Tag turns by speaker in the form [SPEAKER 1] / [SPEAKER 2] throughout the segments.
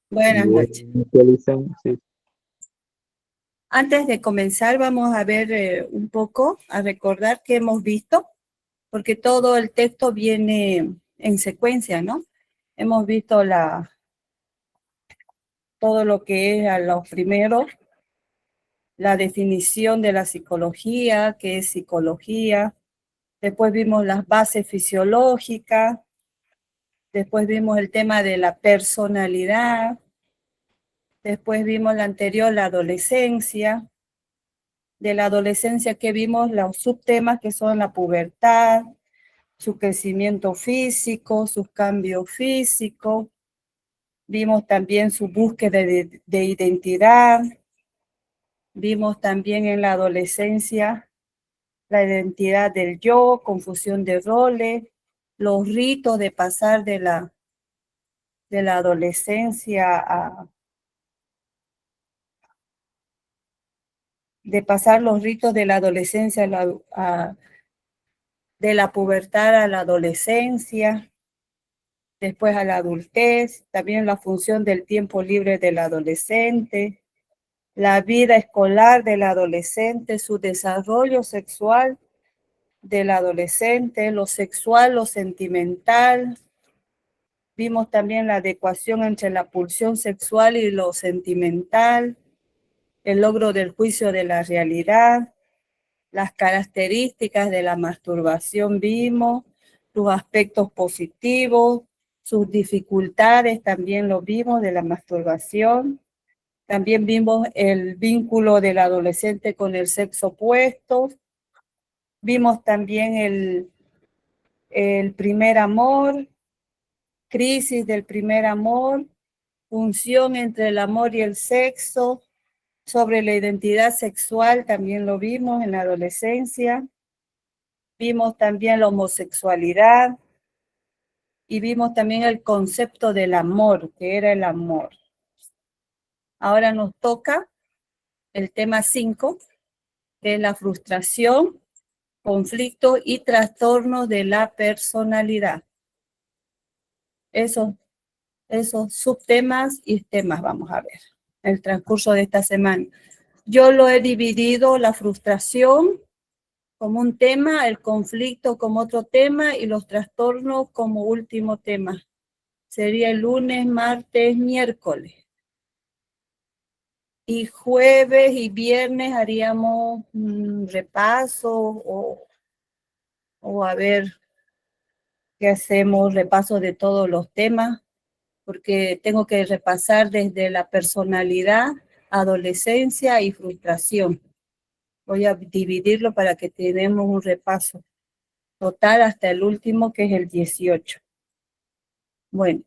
[SPEAKER 1] Buenas noches.
[SPEAKER 2] Sí.
[SPEAKER 1] Antes de comenzar, vamos a ver un poco, a recordar qué hemos visto, porque todo el texto viene en secuencia, ¿no? Hemos visto todo lo que es a los primeros, la definición de la psicología, qué es psicología. Después vimos las bases fisiológicas. Después vimos el tema de la personalidad. Después vimos la anterior, la adolescencia. De la adolescencia que vimos los subtemas que son la pubertad, su crecimiento físico, sus cambios físicos. Vimos también su búsqueda de identidad. Vimos también en la adolescencia la identidad del yo, confusión de roles, los ritos de pasar de la adolescencia de pasar los ritos de la adolescencia de la pubertad a la adolescencia, después a la adultez, también la función del tiempo libre del adolescente, la vida escolar del adolescente, su desarrollo sexual del adolescente, lo sexual, lo sentimental. Vimos también la adecuación entre la pulsión sexual y lo sentimental, el logro del juicio de la realidad, las características de la masturbación vimos, sus aspectos positivos, sus dificultades también lo vimos de la masturbación. También vimos el vínculo del adolescente con el sexo opuesto. Vimos también el primer amor, crisis del primer amor, función entre el amor y el sexo, sobre la identidad sexual también lo vimos en la adolescencia. Vimos también la homosexualidad y vimos también el concepto del amor, que era el amor. Ahora nos toca el tema 5, que es la frustración, conflicto y trastorno de la personalidad. Esos subtemas y temas vamos a ver en el transcurso de esta semana. Yo lo he dividido, la frustración como un tema, el conflicto como otro tema y los trastornos como último tema. Sería el lunes, martes, miércoles. Y jueves y viernes haríamos un repaso o a ver qué hacemos, repaso de todos los temas, porque tengo que repasar desde la personalidad, adolescencia y frustración. Voy a dividirlo para que tenemos un repaso total hasta el último, que es el 18. Bueno,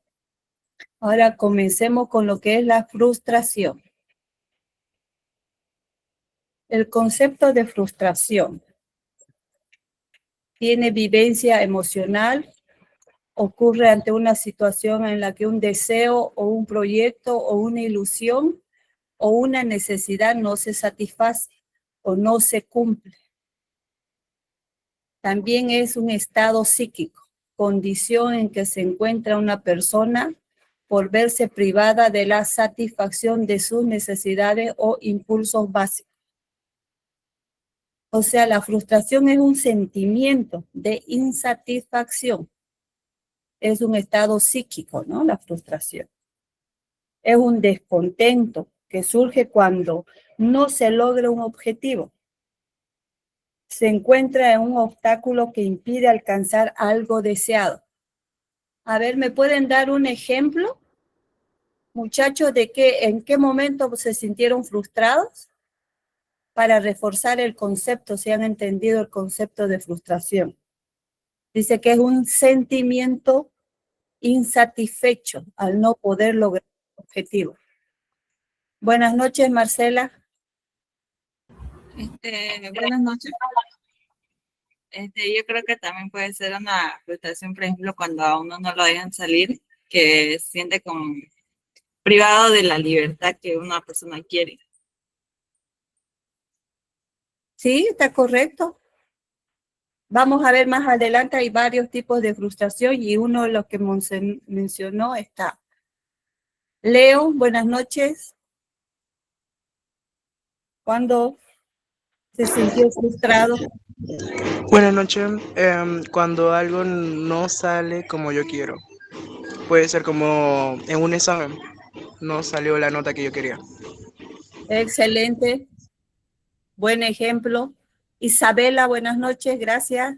[SPEAKER 1] ahora comencemos con lo que es la frustración. El concepto de frustración tiene vivencia emocional, ocurre ante una situación en la que un deseo o un proyecto o una ilusión o una necesidad no se satisface o no se cumple. También es un estado psíquico, condición en que se encuentra una persona por verse privada de la satisfacción de sus necesidades o impulsos básicos. O sea, la frustración es un sentimiento de insatisfacción. Es un estado psíquico, ¿no? La frustración. Es un descontento que surge cuando no se logra un objetivo. Se encuentra en un obstáculo que impide alcanzar algo deseado. A ver, ¿me pueden dar un ejemplo, muchachos, de en qué momento se sintieron frustrados? Para reforzar el concepto, si han entendido el concepto de frustración. Dice que es un sentimiento insatisfecho al no poder lograr el objetivo. Buenas noches, Marcela.
[SPEAKER 3] Buenas noches. Yo creo que también puede ser una frustración, por ejemplo, cuando a uno no lo dejan salir, que se siente como privado de la libertad que una persona quiere.
[SPEAKER 1] Sí, está correcto. Vamos a ver más adelante, hay varios tipos de frustración y uno de los que mencionó está. Leo, buenas noches. ¿Cuándo se sintió frustrado?
[SPEAKER 2] Buenas noches. Cuando algo no sale como yo quiero, puede ser como en un examen, no salió la nota que yo quería.
[SPEAKER 1] Excelente, buen ejemplo. Isabela, buenas noches, gracias.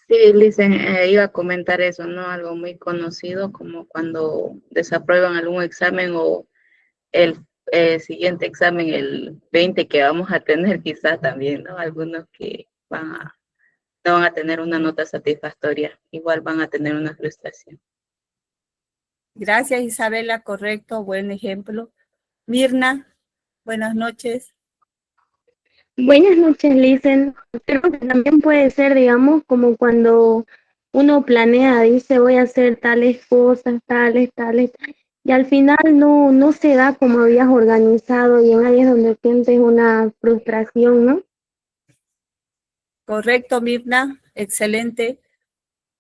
[SPEAKER 4] Sí, Licen, iba a comentar eso, ¿no? Algo muy conocido como cuando desaprueban algún examen o el siguiente examen, el 20 que vamos a tener quizás también, ¿no? Algunos que no van a tener una nota satisfactoria, igual van a tener una frustración.
[SPEAKER 1] Gracias, Isabela, correcto, buen ejemplo. Mirna, buenas noches.
[SPEAKER 5] Buenas noches, Licen. Creo que también puede ser, digamos, como cuando uno planea, dice voy a hacer tales cosas, tales, y al final no se da como habías organizado, y ahí es donde sientes una frustración, ¿no?
[SPEAKER 1] Correcto, Mirna, excelente.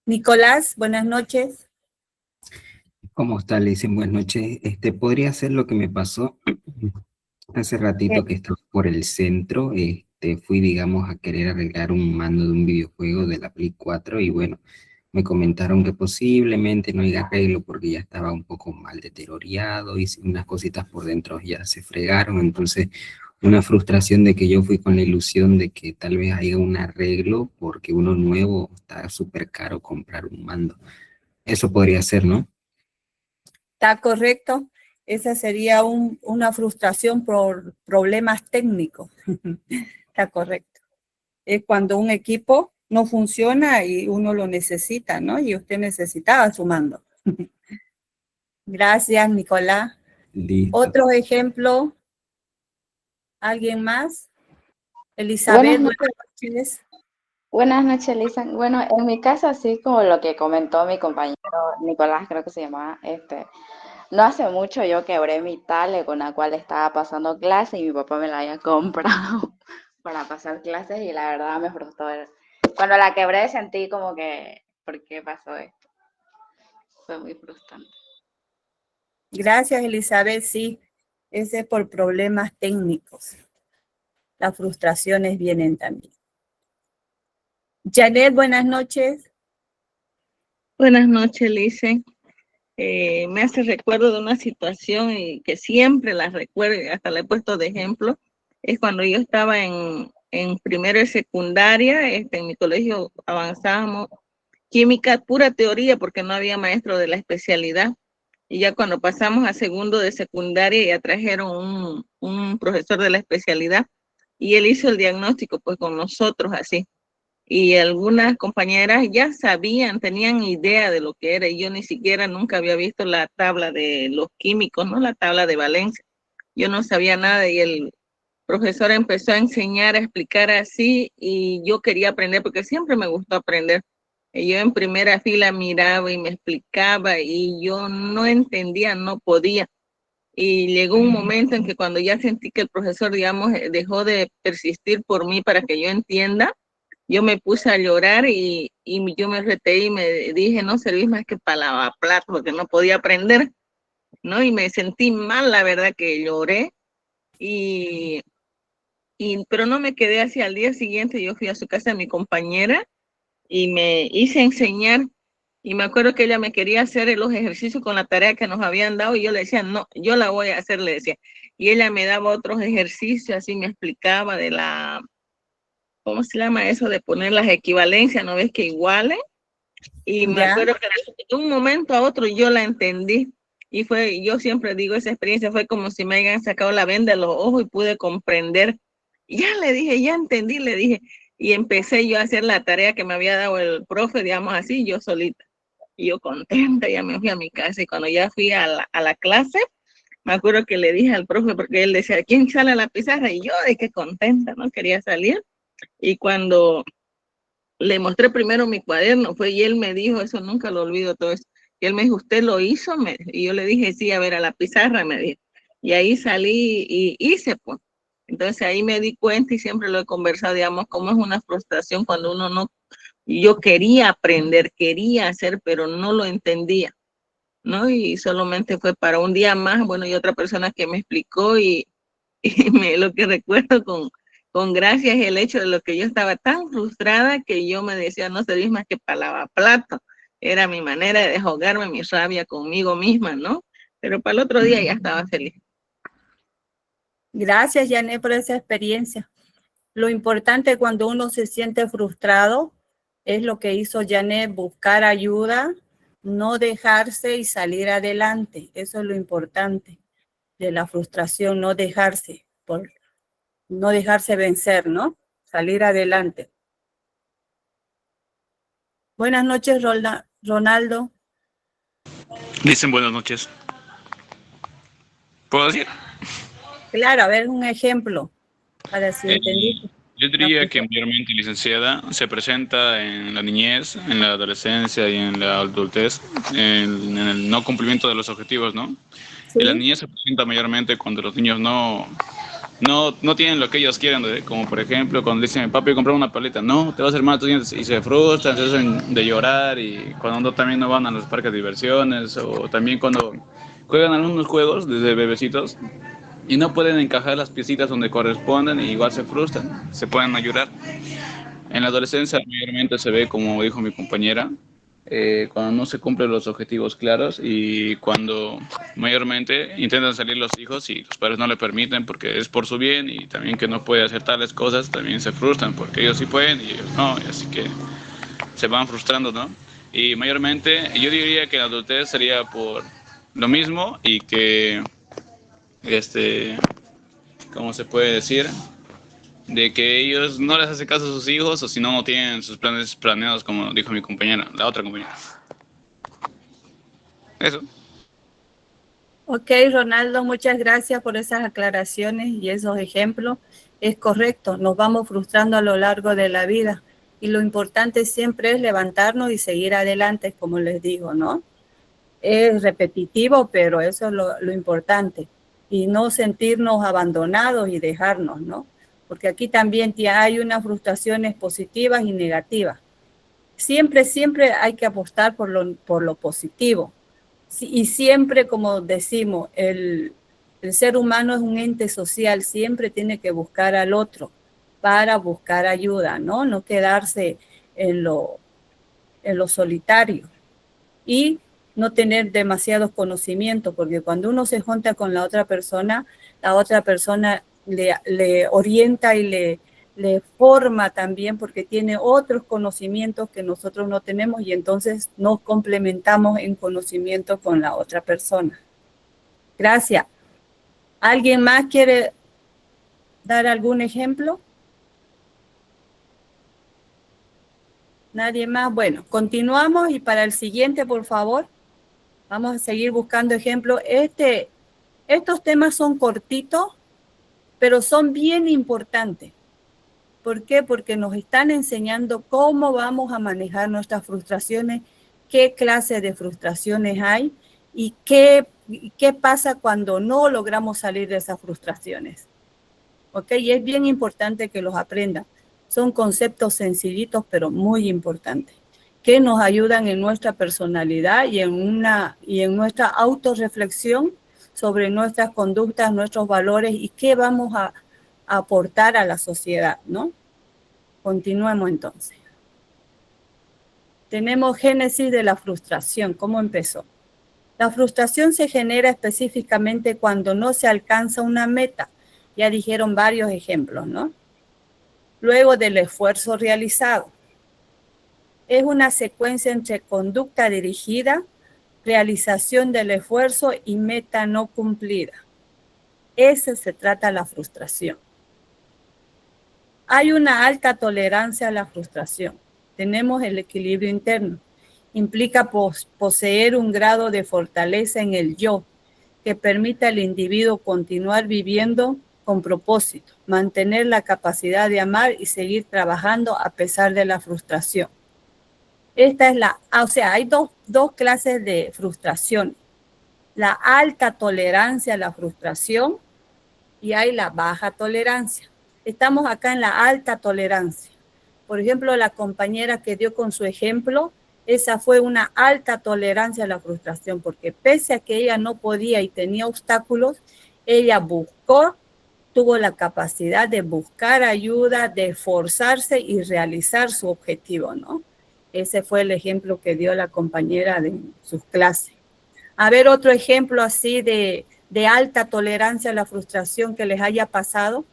[SPEAKER 1] Nicolás, buenas noches.
[SPEAKER 6] ¿Cómo está? Le dicen buenas noches. Podría ser lo que me pasó hace ratito que estaba por el centro. Fui, digamos, a querer arreglar un mando de un videojuego de la Play 4 y bueno, me comentaron que posiblemente no haya arreglo porque ya estaba un poco mal deteriorado y unas cositas por dentro ya se fregaron. Entonces, una frustración de que yo fui con la ilusión de que tal vez haya un arreglo porque uno nuevo está súper caro comprar un mando. Eso podría ser, ¿no?
[SPEAKER 1] Está correcto. Esa sería una frustración por problemas técnicos. Está correcto. Es cuando un equipo no funciona y uno lo necesita, ¿no? Y usted necesitaba su mando. Gracias, Nicolás.
[SPEAKER 6] Listo.
[SPEAKER 1] Otro ejemplo. ¿Alguien más? Elizabeth, buenas noches.
[SPEAKER 7] Buenas noches, Lisa. Bueno, en mi caso, así como lo que comentó mi compañero Nicolás, creo que se llamaba, no hace mucho yo quebré mi tablet con la cual estaba pasando clases y mi papá me la había comprado para pasar clases y la verdad me frustró. Cuando la quebré sentí como que, ¿por qué pasó esto? Fue muy frustrante.
[SPEAKER 1] Gracias, Elizabeth. Sí, ese es por problemas técnicos. Las frustraciones vienen también. Janet, buenas noches.
[SPEAKER 8] Buenas noches, Lice. Me hace recuerdo de una situación y que siempre la recuerdo y hasta la he puesto de ejemplo. Es cuando yo estaba en primero de secundaria, en mi colegio avanzábamos química, pura teoría, porque no había maestro de la especialidad. Y ya cuando pasamos a segundo de secundaria, ya trajeron un profesor de la especialidad y él hizo el diagnóstico pues con nosotros así. Y algunas compañeras ya sabían, tenían idea de lo que era, y yo ni siquiera nunca había visto la tabla de los químicos, ¿no? La tabla de valencia. Yo no sabía nada y el profesor empezó a enseñar, a explicar así, y yo quería aprender porque siempre me gustó aprender. Y yo en primera fila miraba y me explicaba y yo no entendía, no podía. Y llegó un momento en que cuando ya sentí que el profesor, digamos, dejó de persistir por mí para que yo entienda, yo me puse a llorar y yo me reteí y me dije, no servís más que para lavaplatos, porque no podía aprender, ¿no? Y me sentí mal, la verdad que lloré, y, pero no me quedé así. Al día siguiente yo fui a su casa de mi compañera y me hice enseñar, y me acuerdo que ella me quería hacer los ejercicios con la tarea que nos habían dado, y yo le decía, no, yo la voy a hacer, le decía, y ella me daba otros ejercicios, así me explicaba de la, ¿cómo se llama eso? De poner las equivalencias, ¿no ves que iguales? Y me acuerdo que de un momento a otro yo la entendí. Y fue, yo siempre digo, esa experiencia fue como si me hayan sacado la venda de los ojos y pude comprender. Y ya le dije, ya entendí, le dije. Y empecé yo a hacer la tarea que me había dado el profe, digamos así, yo solita. Y yo contenta, ya me fui a mi casa. Y cuando ya fui a la clase, me acuerdo que le dije al profe, porque él decía, ¿quién sale a la pizarra? Y yo de que contenta, ¿no? Quería salir. Y cuando le mostré primero mi cuaderno, fue, y él me dijo, eso nunca lo olvido todo eso, y él me dijo, ¿usted lo hizo? Y yo le dije, sí, a ver, a la pizarra, me dijo, y ahí salí y hice, pues. Entonces ahí me di cuenta y siempre lo he conversado, digamos, cómo es una frustración cuando uno no, yo quería aprender, quería hacer, pero no lo entendía. ¿no? Y solamente fue para un día más, bueno, y otra persona que me explicó y lo que recuerdo con gracia es el hecho de lo que yo estaba tan frustrada que yo me decía, no servís más que para lavaplato. Era mi manera de deshogarme mi rabia conmigo misma, ¿no? Pero para el otro día ya estaba feliz.
[SPEAKER 1] Gracias, Janet, por esa experiencia. Lo importante cuando uno se siente frustrado es lo que hizo Janet, buscar ayuda, no dejarse y salir adelante. Eso es lo importante de la frustración, no dejarse vencer, ¿no? Salir adelante. Buenas noches, Ronaldo.
[SPEAKER 9] Dicen buenas noches. ¿Puedo decir?
[SPEAKER 1] Claro, a ver un ejemplo para si entendiste.
[SPEAKER 9] Yo diría que mayormente, licenciada, se presenta en la niñez, en la adolescencia y en la adultez, en el no cumplimiento de los objetivos, ¿no?
[SPEAKER 1] ¿Sí?
[SPEAKER 9] En la niñez se presenta mayormente cuando los niños no tienen lo que ellos quieren, ¿no? Como por ejemplo cuando dicen, papi, compré una paleta, no, te va a hacer mal tus dientes, y se frustran, se hacen de llorar, y cuando también no van a los parques de diversiones, o también cuando juegan algunos juegos desde bebecitos, y no pueden encajar las piecitas donde corresponden y igual se frustran, se pueden ayudar. En la adolescencia mayormente se ve, como dijo mi compañera, cuando no se cumplen los objetivos claros y cuando mayormente intentan salir los hijos y los padres no le permiten porque es por su bien, y también que no puede hacer tales cosas, también se frustran porque ellos sí pueden y ellos no, y así que se van frustrando, ¿no? Y mayormente yo diría que la adultez sería por lo mismo, y que ¿cómo se puede decir? De que ellos no les hacen caso a sus hijos, o si no, no tienen sus planes planeados, como dijo mi compañera, la otra compañera. Eso.
[SPEAKER 1] Ok, Ronaldo, muchas gracias por esas aclaraciones y esos ejemplos. Es correcto, nos vamos frustrando a lo largo de la vida y lo importante siempre es levantarnos y seguir adelante, como les digo, ¿no? Es repetitivo, pero eso es lo importante. Y no sentirnos abandonados y dejarnos, ¿no? Porque aquí también hay unas frustraciones positivas y negativas. Siempre hay que apostar por lo positivo. Y siempre, como decimos, el ser humano es un ente social, siempre tiene que buscar al otro para buscar ayuda, ¿no? No quedarse en lo solitario. Y no tener demasiados conocimientos, porque cuando uno se junta con la otra persona le orienta y le forma también, porque tiene otros conocimientos que nosotros no tenemos, y entonces nos complementamos en conocimiento con la otra persona. Gracias. ¿Alguien más quiere dar algún ejemplo? ¿Nadie más? Bueno, continuamos, y para el siguiente, por favor, vamos a seguir buscando ejemplos. Estos temas son cortitos, pero son bien importantes. ¿Por qué? Porque nos están enseñando cómo vamos a manejar nuestras frustraciones, qué clase de frustraciones hay y qué pasa cuando no logramos salir de esas frustraciones. ¿Ok? Y es bien importante que los aprendan. Son conceptos sencillitos, pero muy importantes, que nos ayudan en nuestra personalidad y en nuestra autorreflexión sobre nuestras conductas, nuestros valores y qué vamos a aportar a la sociedad, ¿no? Continuemos entonces. Tenemos génesis de la frustración. ¿Cómo empezó? La frustración se genera específicamente cuando no se alcanza una meta. Ya dijeron varios ejemplos, ¿no? Luego del esfuerzo realizado. Es una secuencia entre conducta dirigida, realización del esfuerzo y meta no cumplida. Ese se trata la frustración. Hay una alta tolerancia a la frustración. Tenemos el equilibrio interno. Implica poseer un grado de fortaleza en el yo que permita al individuo continuar viviendo con propósito, mantener la capacidad de amar y seguir trabajando a pesar de la frustración. Hay dos clases de frustración. La alta tolerancia a la frustración y hay la baja tolerancia. Estamos acá en la alta tolerancia. Por ejemplo, la compañera que dio con su ejemplo, Esa fue una alta tolerancia a la frustración, porque pese a que ella no podía y tenía obstáculos, ella buscó, tuvo la capacidad de buscar ayuda, de esforzarse y realizar su objetivo, ¿no? Ese fue el ejemplo que dio la compañera de sus clases. A ver, otro ejemplo así de alta tolerancia a la frustración que les haya pasado.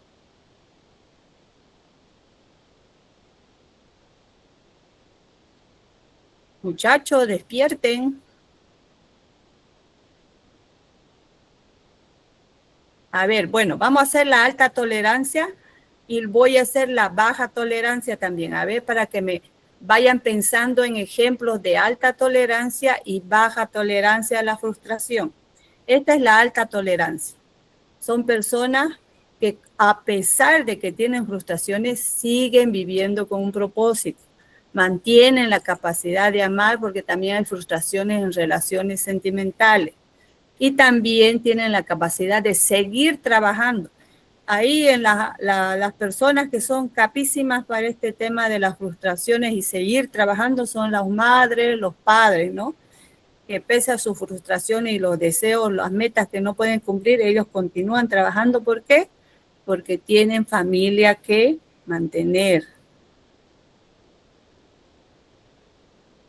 [SPEAKER 1] Muchachos, despierten. A ver, bueno, vamos a hacer la alta tolerancia y voy a hacer la baja tolerancia también. A ver, para que me vayan pensando en ejemplos de alta tolerancia y baja tolerancia a la frustración. Esta es la alta tolerancia. Son personas que a pesar de que tienen frustraciones, siguen viviendo con un propósito. Mantienen la capacidad de amar porque también hay frustraciones en relaciones sentimentales. Y también tienen la capacidad de seguir trabajando. Ahí en las personas que son capísimas para este tema de las frustraciones y seguir trabajando son las madres, los padres, ¿no? Que pese a sus frustraciones y los deseos, las metas que no pueden cumplir, ellos continúan trabajando. ¿Por qué? Porque tienen familia que mantener.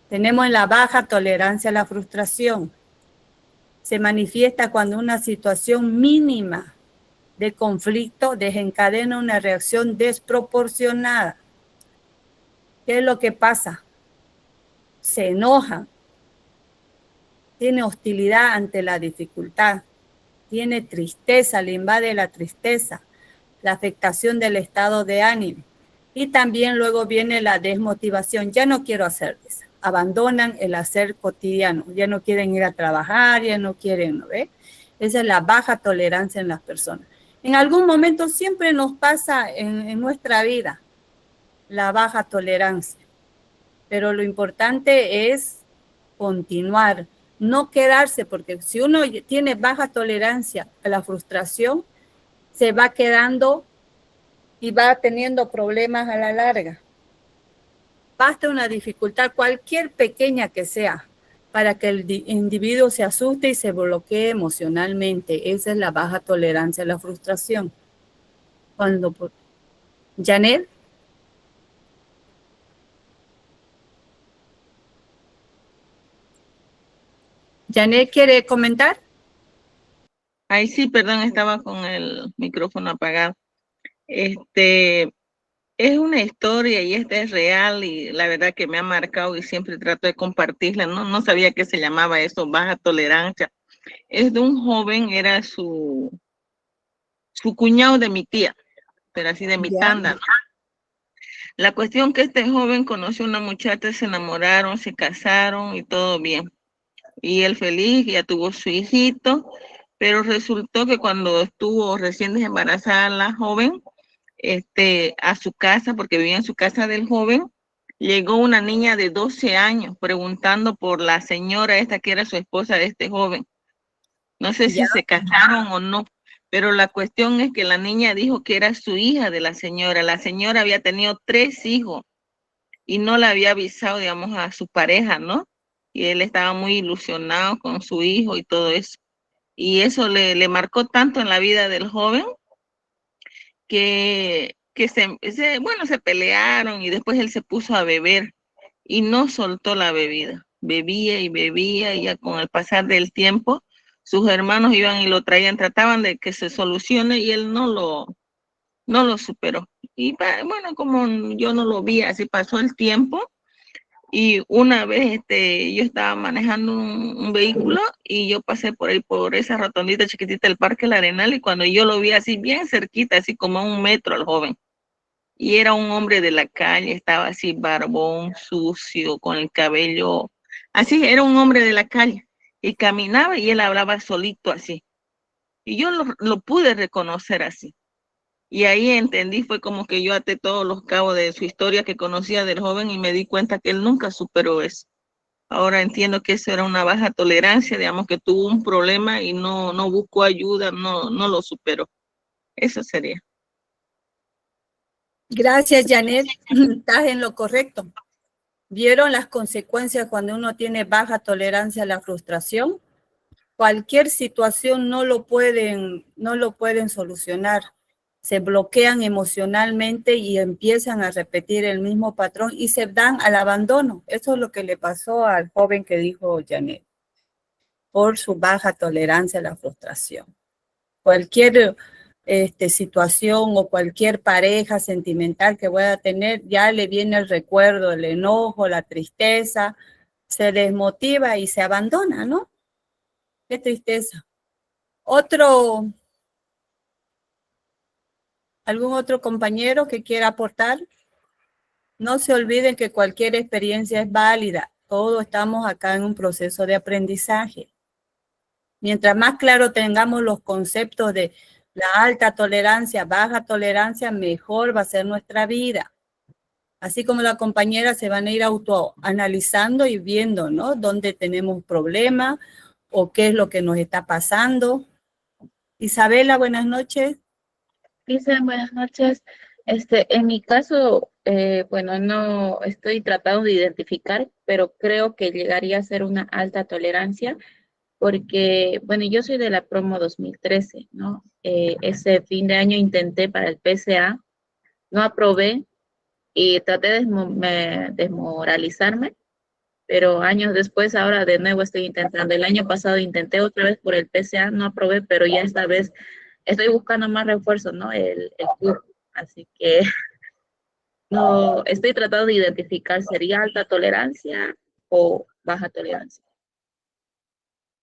[SPEAKER 1] Tenemos la baja tolerancia a la frustración. Se manifiesta cuando una situación mínima de conflicto desencadena una reacción desproporcionada. ¿Qué es lo que pasa? Se enoja, tiene hostilidad ante la dificultad, tiene tristeza, le invade la tristeza, la afectación del estado de ánimo. Y también luego viene la desmotivación. Ya no quiero hacer eso. Abandonan el hacer cotidiano. Ya no quieren ir a trabajar, ya no quieren, ¿no ve? Esa es la baja tolerancia en las personas. En algún momento siempre nos pasa en nuestra vida la baja tolerancia. Pero lo importante es continuar, no quedarse, porque si uno tiene baja tolerancia a la frustración, se va quedando y va teniendo problemas a la larga. Basta una dificultad, cualquier pequeña que sea, para que el individuo se asuste y se bloquee emocionalmente. Esa es la baja tolerancia a la frustración. Janet. Janet, ¿quiere comentar?
[SPEAKER 8] Ay, sí, perdón, estaba con el micrófono apagado. Es una historia y esta es real y la verdad que me ha marcado y siempre trato de compartirla. No sabía que se llamaba eso, baja tolerancia. Es de un joven, era su cuñado de mi tía, pero así de mi tanda, ¿no? La cuestión que este joven conoció a una muchacha, se enamoraron, se casaron y todo bien. Y él feliz, ya tuvo su hijito, pero resultó que cuando estuvo recién desembarazada la joven, a su casa, porque vivía en su casa del joven, llegó una niña de 12 años preguntando por la señora esta que era su esposa de este joven. No sé si se casaron o no, pero la cuestión es que la niña dijo que era su hija de la señora. La señora había tenido 3 hijos y no le había avisado, digamos, a su pareja, ¿no? Y él estaba muy ilusionado con su hijo y todo eso. Y eso le marcó tanto en la vida del joven que se pelearon y después él se puso a beber y no soltó la bebida. Bebía y ya con el pasar del tiempo, sus hermanos iban y lo traían, trataban de que se solucione y él no lo superó. Y bueno, como yo no lo vi, así pasó el tiempo. Y una vez yo estaba manejando un vehículo y yo pasé por ahí, por esa rotondita chiquitita del Parque El Arenal, y cuando yo lo vi así bien cerquita, así como a 1 metro al joven, y era un hombre de la calle, estaba así barbón, sucio, con el cabello, así, era un hombre de la calle, y caminaba y él hablaba solito así, y yo lo pude reconocer así. Y ahí entendí, fue como que yo até todos los cabos de su historia que conocía del joven y me di cuenta que él nunca superó eso. Ahora entiendo que eso era una baja tolerancia, digamos que tuvo un problema y no buscó ayuda, no lo superó. Eso sería.
[SPEAKER 1] Gracias, Janet. Estás en lo correcto. ¿Vieron las consecuencias cuando uno tiene baja tolerancia a la frustración? Cualquier situación no lo pueden solucionar. Se bloquean emocionalmente y empiezan a repetir el mismo patrón y se dan al abandono. Eso es lo que le pasó al joven que dijo Janet, por su baja tolerancia a la frustración. Cualquier situación o cualquier pareja sentimental que pueda tener, ya le viene el recuerdo, el enojo, la tristeza, se desmotiva y se abandona, ¿no? Qué tristeza. ¿Algún otro compañero que quiera aportar? No se olviden que cualquier experiencia es válida. Todos estamos acá en un proceso de aprendizaje. Mientras más claro tengamos los conceptos de la alta tolerancia, baja tolerancia, mejor va a ser nuestra vida. Así como la compañera se van a ir autoanalizando y viendo, ¿no? Dónde tenemos problemas o qué es lo que nos está pasando. Isabela, buenas noches.
[SPEAKER 4] Dicen, buenas noches. En mi caso, bueno, no estoy tratando de identificar, pero creo que llegaría a ser una alta tolerancia, porque, bueno, yo soy de la promo 2013, ¿no? Ese fin de año intenté para el PCA, no aprobé y traté de desmoralizarme, pero años después, ahora de nuevo estoy intentando. El año pasado intenté otra vez por el PCA, no aprobé, pero ya esta vez estoy buscando más refuerzos, ¿no? El curso. Así que no, estoy tratando de identificar, ¿sería alta tolerancia o baja tolerancia?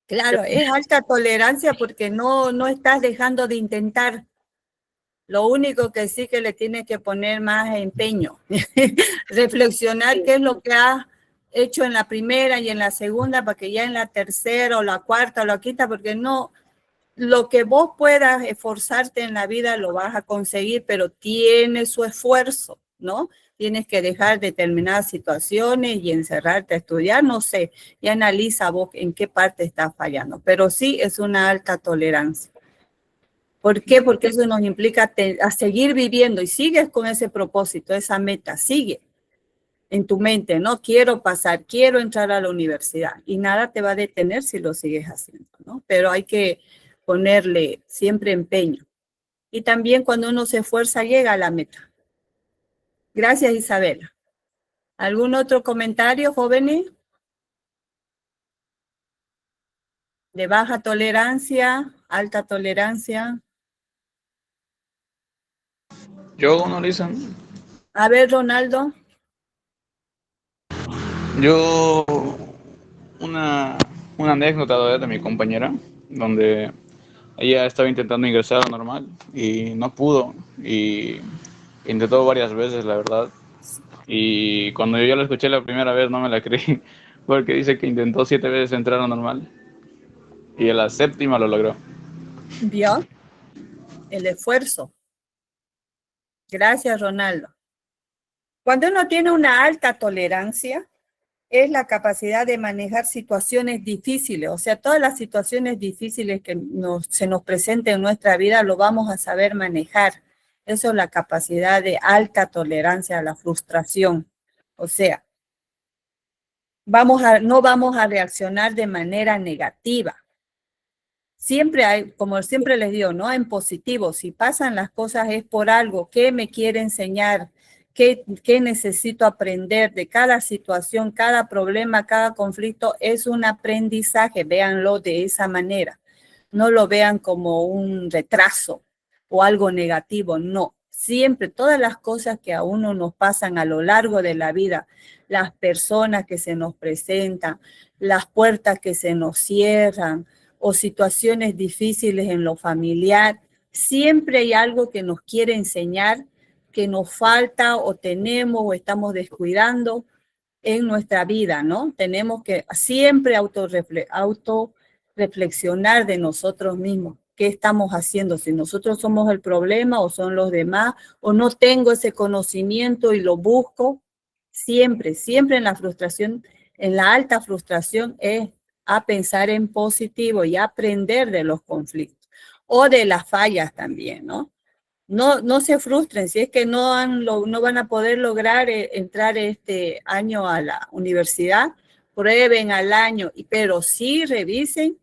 [SPEAKER 1] Claro, es alta tolerancia porque no estás dejando de intentar. Lo único que sí que le tienes que poner más empeño. Reflexionar qué es lo que has hecho en la primera y en la segunda, para que ya en la tercera o la cuarta o la quinta, porque no, lo que vos puedas esforzarte en la vida lo vas a conseguir, pero tiene su esfuerzo, ¿no? Tienes que dejar determinadas situaciones y encerrarte a estudiar, no sé, y analiza vos en qué parte estás fallando, pero sí es una alta tolerancia. ¿Por qué? Porque eso nos implica a seguir viviendo y sigues con ese propósito, esa meta, sigue en tu mente, ¿no? Quiero pasar, quiero entrar a la universidad y nada te va a detener si lo sigues haciendo, ¿no? Pero hay que ponerle siempre empeño. Y también cuando uno se esfuerza, llega a la meta. Gracias, Isabela. ¿Algún otro comentario, jóvenes? De baja tolerancia, alta tolerancia.
[SPEAKER 9] Yo, no, Lisa.
[SPEAKER 1] A ver, Ronaldo.
[SPEAKER 9] Yo, una anécdota de mi compañera, donde ella estaba intentando ingresar a normal y no pudo, y intentó varias veces, la verdad. Y cuando yo la escuché la primera vez no me la creí, porque dice que intentó 7 veces entrar a normal y a la séptima lo logró.
[SPEAKER 1] ¿Vio? El esfuerzo. Gracias, Ronaldo. Cuando uno tiene una alta tolerancia, es la capacidad de manejar situaciones difíciles. O sea, todas las situaciones difíciles que se nos presenten en nuestra vida lo vamos a saber manejar. Eso es la capacidad de alta tolerancia a la frustración. O sea, no vamos a reaccionar de manera negativa. Siempre hay, como siempre les digo, ¿no? En positivo, si pasan las cosas es por algo. ¿Qué me quiere enseñar? ¿Qué necesito aprender de cada situación, cada problema, cada conflicto? Es un aprendizaje, véanlo de esa manera. No lo vean como un retraso o algo negativo, no. Siempre, todas las cosas que a uno nos pasan a lo largo de la vida, las personas que se nos presentan, las puertas que se nos cierran o situaciones difíciles en lo familiar, siempre hay algo que nos quiere enseñar, que nos falta o tenemos o estamos descuidando en nuestra vida, ¿no? Tenemos que siempre autorreflexionar de nosotros mismos. ¿Qué estamos haciendo? Si nosotros somos el problema o son los demás, o no tengo ese conocimiento y lo busco. Siempre, siempre en la frustración, en la alta frustración es a pensar en positivo y aprender de los conflictos o de las fallas también, ¿no? No se frustren, si es que no van a poder lograr entrar este año a la universidad, prueben al año, pero sí revisen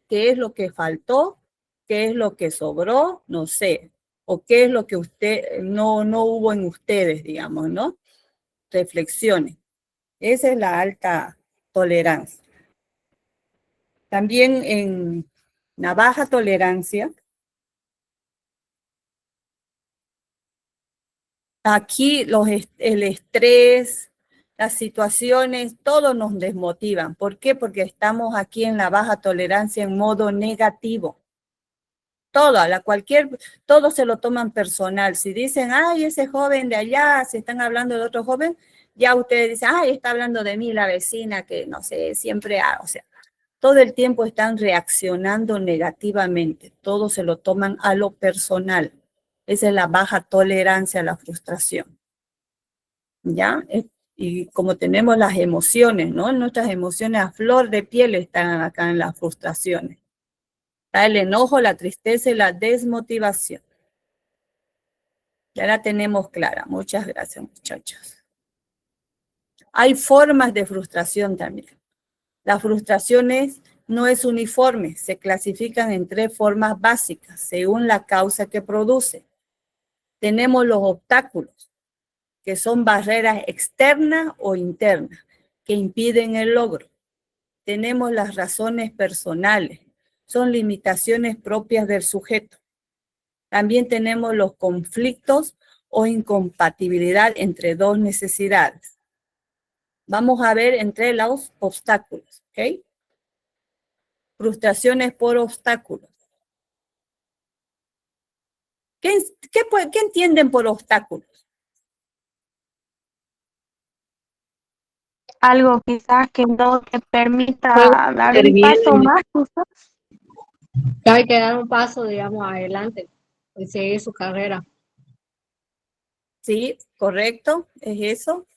[SPEAKER 1] qué es lo que faltó, qué es lo que sobró, no sé, o qué es lo que no hubo en ustedes, digamos, ¿no? Reflexionen. Esa es la alta tolerancia. También en la baja tolerancia, aquí el estrés, las situaciones, todo nos desmotivan. ¿Por qué? Porque estamos aquí en la baja tolerancia en modo negativo. Todo se lo toman personal. Si dicen, ay, ese joven de allá, si están hablando de otro joven, ya ustedes dicen, ay, está hablando de mí la vecina que no sé, siempre, o sea, todo el tiempo están reaccionando negativamente. Todo se lo toman a lo personal. Esa es la baja tolerancia a la frustración. ¿Ya? Y como tenemos las emociones, ¿no? Nuestras emociones a flor de piel están acá en las frustraciones. Está el enojo, la tristeza y la desmotivación. Ya la tenemos clara. Muchas gracias, muchachos. Hay formas de frustración también. La frustración no es uniforme, se clasifican en 3 formas básicas, según la causa que produce. Tenemos los obstáculos, que son barreras externas o internas, que impiden el logro. Tenemos las razones personales, son limitaciones propias del sujeto. También tenemos los conflictos o incompatibilidad entre 2 necesidades. Vamos a ver entre los obstáculos, ¿ok? Frustraciones por obstáculos. ¿Qué entienden por obstáculos?
[SPEAKER 5] Algo quizás que no te permita
[SPEAKER 10] Juego
[SPEAKER 5] dar un paso
[SPEAKER 10] interviene,
[SPEAKER 5] más, quizás.
[SPEAKER 10] que hay que dar un paso, digamos, adelante y seguir su carrera.
[SPEAKER 1] Sí, correcto, es eso.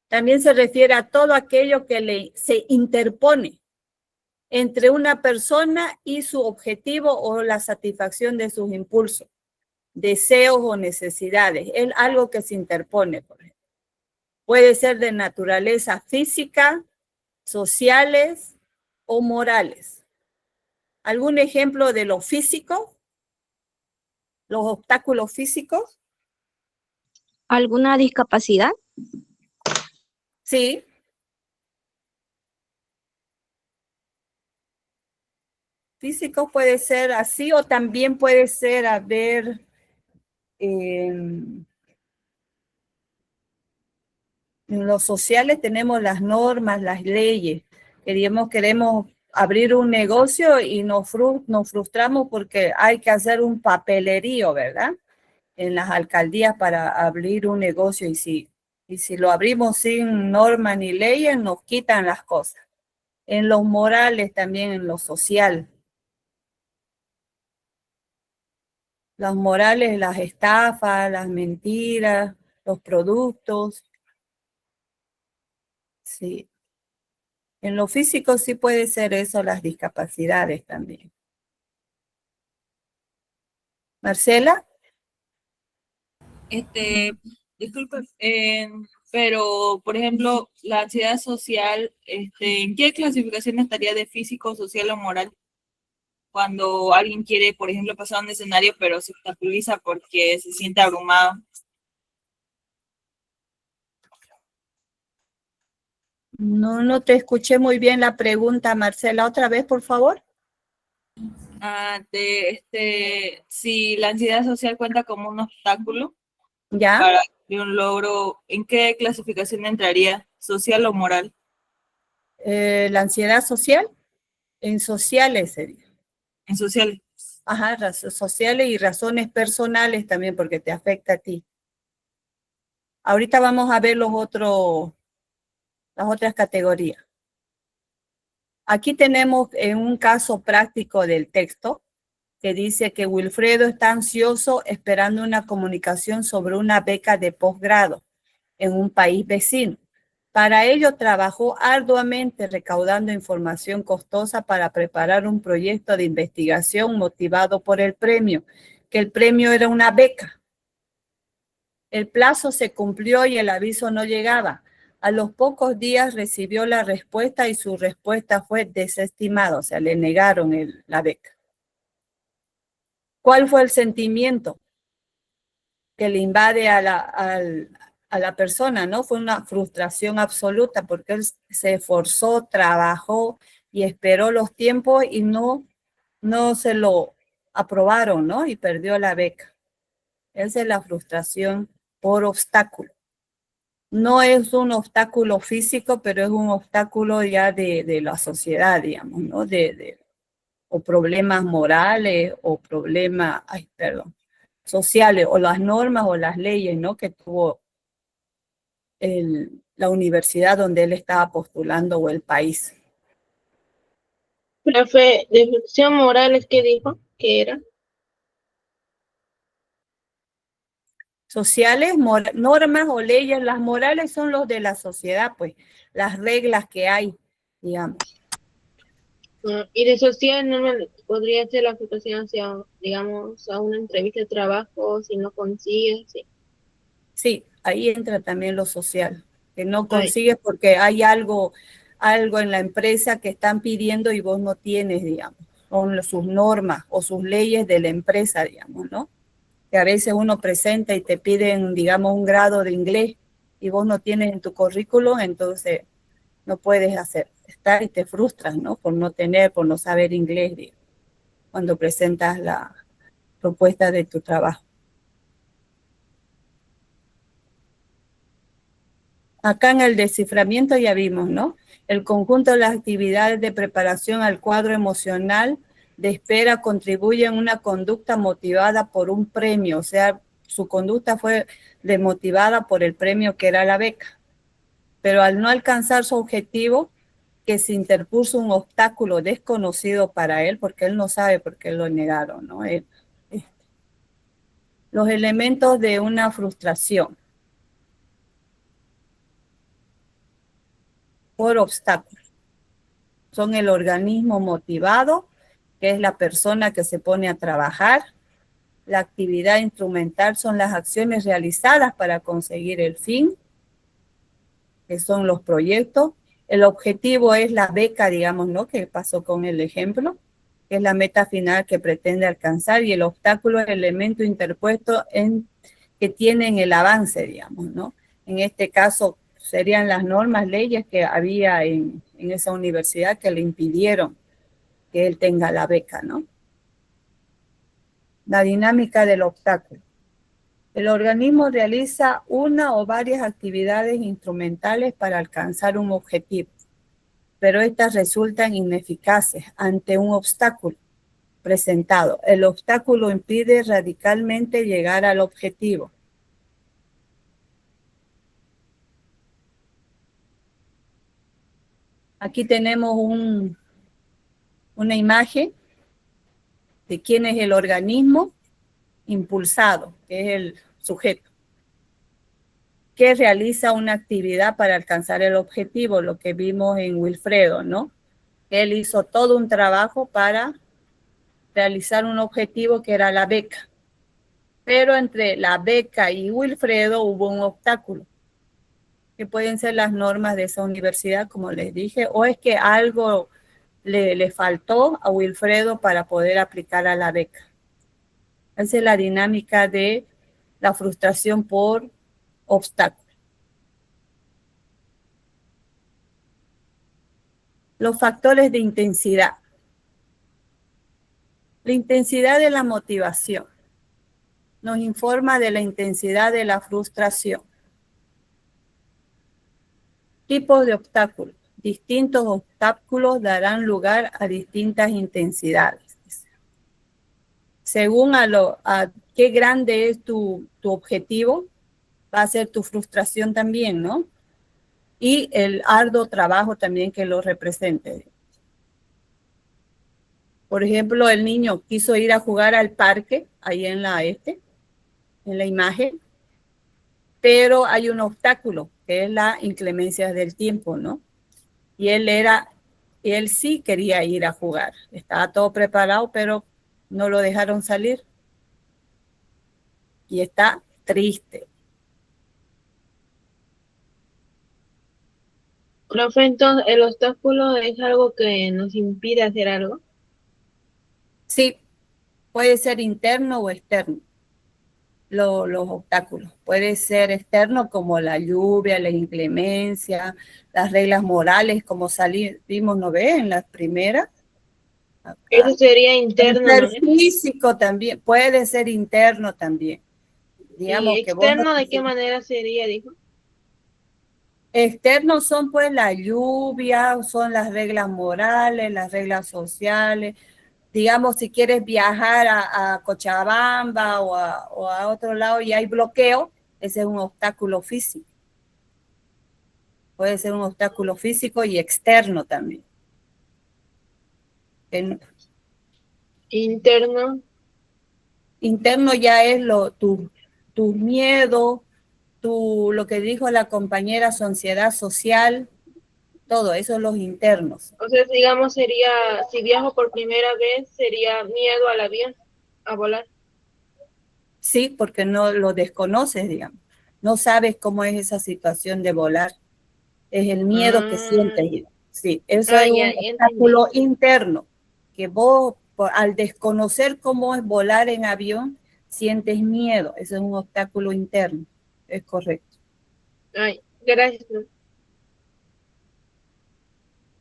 [SPEAKER 1] También se refiere a todo aquello que se interpone entre una persona y su objetivo o la satisfacción de sus impulsos, deseos o necesidades. Es algo que se interpone, por ejemplo. Puede ser de naturaleza física, sociales o morales. ¿Algún ejemplo de lo físico? ¿Los obstáculos físicos?
[SPEAKER 11] ¿Alguna discapacidad?
[SPEAKER 1] Sí. Físico puede ser así o también puede ser, a ver, en los sociales tenemos las normas, las leyes. Queremos abrir un negocio y nos frustramos porque hay que hacer un papelerío, ¿verdad? En las alcaldías para abrir un negocio y si lo abrimos sin normas ni leyes, nos quitan las cosas. En los morales también, en lo social. Los morales, las estafas, las mentiras, los productos. Sí. En lo físico sí puede ser eso, las discapacidades también. Marcela.
[SPEAKER 3] Disculpe, pero por ejemplo, la ansiedad social, ¿en qué clasificación estaría de físico, social o moral? Cuando alguien quiere, por ejemplo, pasar un escenario, pero se obstaculiza porque se siente abrumado.
[SPEAKER 1] No te escuché muy bien la pregunta, Marcela. ¿Otra vez, por favor?
[SPEAKER 3] Si la ansiedad social cuenta como un obstáculo
[SPEAKER 1] ¿Ya?
[SPEAKER 3] para un logro, ¿en qué clasificación entraría? ¿Social o moral?
[SPEAKER 1] La ansiedad social, en sociales sería.
[SPEAKER 3] En sociales.
[SPEAKER 1] Ajá, sociales y razones personales también porque te afecta a ti. Ahorita vamos a ver las otras categorías. Aquí tenemos un caso práctico del texto que dice que Wilfredo está ansioso esperando una comunicación sobre una beca de posgrado en un país vecino. Para ello trabajó arduamente recaudando información costosa para preparar un proyecto de investigación motivado por el premio, que el premio era una beca. El plazo se cumplió y el aviso no llegaba. A los pocos días recibió la respuesta y su respuesta fue desestimada, o sea, le negaron la beca. ¿Cuál fue el sentimiento que le invade a la persona, ¿no? Fue una frustración absoluta porque él se esforzó, trabajó y esperó los tiempos y no se lo aprobaron, ¿no? Y perdió la beca. Esa es la frustración por obstáculo. No es un obstáculo físico, pero es un obstáculo ya de la sociedad, digamos, ¿no? O problemas morales o problemas, sociales, o las normas o las leyes, ¿no? Que tuvo la universidad donde él estaba postulando o el país.
[SPEAKER 12] Profe, definición moral es que dijo que era.
[SPEAKER 1] Sociales, normas o leyes, las morales son los de la sociedad, pues, las reglas que hay, digamos.
[SPEAKER 12] Y de social no podría ser la afectación hacia, digamos, a una entrevista de trabajo si no consigues, sí.
[SPEAKER 1] Sí, ahí entra también lo social, que no consigues porque hay algo en la empresa que están pidiendo y vos no tienes, digamos, son sus normas o sus leyes de la empresa, digamos, ¿no? Que a veces uno presenta y te piden, digamos, un grado de inglés y vos no tienes en tu currículum, entonces no puedes estar y te frustras, ¿no? Por no saber inglés, digamos, cuando presentas la propuesta de tu trabajo. Acá en el desciframiento ya vimos, ¿no? El conjunto de las actividades de preparación al cuadro emocional de espera contribuyen a una conducta motivada por un premio, o sea, su conducta fue motivada por el premio que era la beca. Pero al no alcanzar su objetivo, que se interpuso un obstáculo desconocido para él, porque él no sabe por qué lo negaron, ¿no? Los elementos de una frustración por obstáculos son el organismo motivado, que es la persona que se pone a trabajar. La actividad instrumental son las acciones realizadas para conseguir el fin, que son los proyectos. El objetivo es la beca, digamos, ¿no? Que pasó con el ejemplo, que es la meta final que pretende alcanzar, y el obstáculo es el elemento interpuesto que tiene en el avance, digamos, ¿no? En este caso serían las normas, leyes que había en esa universidad que le impidieron que él tenga la beca, ¿no? La dinámica del obstáculo. El organismo realiza una o varias actividades instrumentales para alcanzar un objetivo, pero estas resultan ineficaces ante un obstáculo presentado. El obstáculo impide radicalmente llegar al objetivo. Aquí tenemos una imagen de quién es el organismo impulsado, que es el sujeto, que realiza una actividad para alcanzar el objetivo, lo que vimos en Wilfredo, ¿no? Él hizo todo un trabajo para realizar un objetivo que era la beca. Pero entre la beca y Wilfredo hubo un obstáculo, que pueden ser las normas de esa universidad, como les dije, o es que algo le faltó a Wilfredo para poder aplicar a la beca. Esa es la dinámica de la frustración por obstáculo. Los factores de intensidad. La intensidad de la motivación nos informa de la intensidad de la frustración. Tipos de obstáculos. Distintos obstáculos darán lugar a distintas intensidades. Según a qué grande es tu objetivo, va a ser tu frustración también, ¿no? Y el arduo trabajo también que lo represente. Por ejemplo, el niño quiso ir a jugar al parque, ahí en la imagen, pero hay un obstáculo, que es la inclemencia del tiempo, ¿no? Y él sí quería ir a jugar. Estaba todo preparado, pero no lo dejaron salir. y está triste.
[SPEAKER 12] Profe, entonces, ¿el obstáculo es algo que nos impide hacer algo?
[SPEAKER 1] Sí, puede ser interno o externo. Los obstáculos. Puede ser externo como la lluvia, la inclemencia, las reglas morales, como salimos, ¿no ve? En las primeras.
[SPEAKER 12] Eso sería
[SPEAKER 1] Puede
[SPEAKER 12] interno, ¿no
[SPEAKER 1] ser
[SPEAKER 12] es?
[SPEAKER 1] físico también, puede ser interno también.
[SPEAKER 12] ¿Y
[SPEAKER 1] Digamos que vos no
[SPEAKER 12] externo de qué
[SPEAKER 1] te-
[SPEAKER 12] manera sería, dijo?
[SPEAKER 1] Externos son pues la lluvia, son las reglas morales, las reglas sociales. Digamos, si quieres viajar a Cochabamba o a otro lado y hay bloqueo, ese es un obstáculo físico. Puede ser un obstáculo físico y externo también.
[SPEAKER 12] Interno.
[SPEAKER 1] Interno ya es tu miedo, lo que dijo la compañera, su ansiedad social, todo eso los internos.
[SPEAKER 12] O sea, digamos, sería, si viajo por primera vez, sería miedo al avión, a volar.
[SPEAKER 1] Sí, porque no lo desconoces, digamos. No sabes cómo es esa situación de volar. Es el miedo que sientes. Sí, eso es
[SPEAKER 12] Ya
[SPEAKER 1] un
[SPEAKER 12] entendí.
[SPEAKER 1] obstáculo interno, que vos, al desconocer cómo es volar en avión, sientes miedo. Eso es un obstáculo interno. Es correcto.
[SPEAKER 12] Ay, gracias.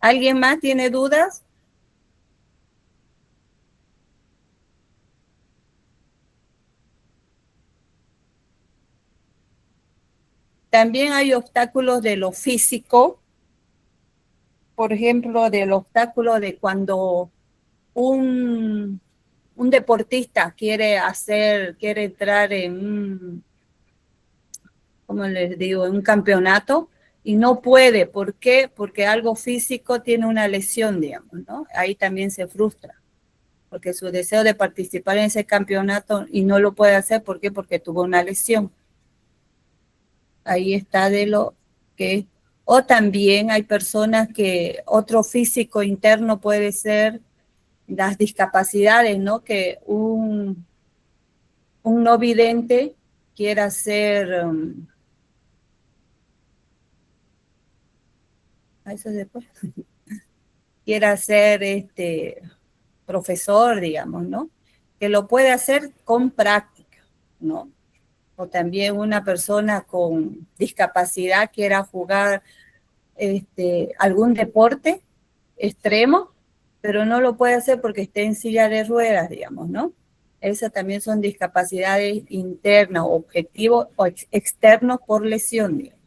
[SPEAKER 1] ¿Alguien más tiene dudas? También hay obstáculos de lo físico, por ejemplo, del obstáculo de cuando un deportista quiere entrar en ¿cómo les digo?, en un campeonato y no puede. ¿Por qué? Porque algo físico tiene una lesión, digamos, ¿no? Ahí también se frustra, porque su deseo de participar en ese campeonato y no lo puede hacer, ¿por qué? Porque tuvo una lesión. Ahí está de lo que... O también hay personas que otro físico interno puede ser las discapacidades, ¿no? Que un no vidente quiera ser... eso después. Quiera ser profesor, digamos, ¿no? Que lo puede hacer con práctica, ¿no? O también una persona con discapacidad quiera jugar algún deporte extremo, pero no lo puede hacer porque está en silla de ruedas, digamos, ¿no? Esas también son discapacidades internas, objetivos o externos por lesión, digamos.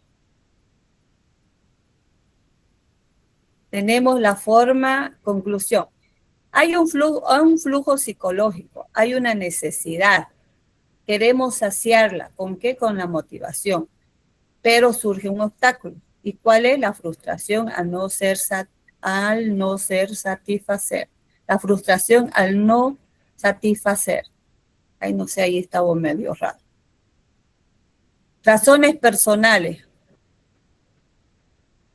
[SPEAKER 1] Tenemos la forma, conclusión. Hay un flujo psicológico, hay una necesidad. Queremos saciarla. ¿Con qué? Con la motivación. Pero surge un obstáculo. ¿Y cuál es? La frustración al no ser satisfacer. La frustración al no satisfacer. Ay, no sé, ahí estaba medio raro. Razones personales.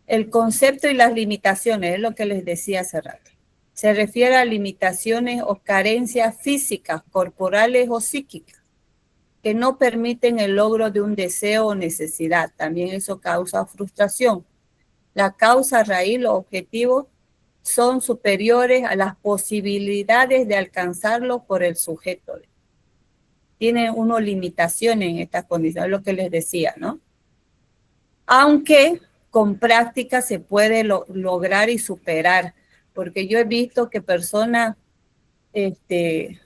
[SPEAKER 1] El concepto y las limitaciones, es lo que les decía hace rato. Se refiere a limitaciones o carencias físicas, corporales o psíquicas que no permiten el logro de un deseo o necesidad. También eso causa frustración. La causa raíz, los objetivos son superiores a las posibilidades de alcanzarlo por el sujeto. Tienen unas limitaciones en estas condiciones, lo que les decía, ¿no? Aunque con práctica se puede lograr y superar, porque yo he visto que personas en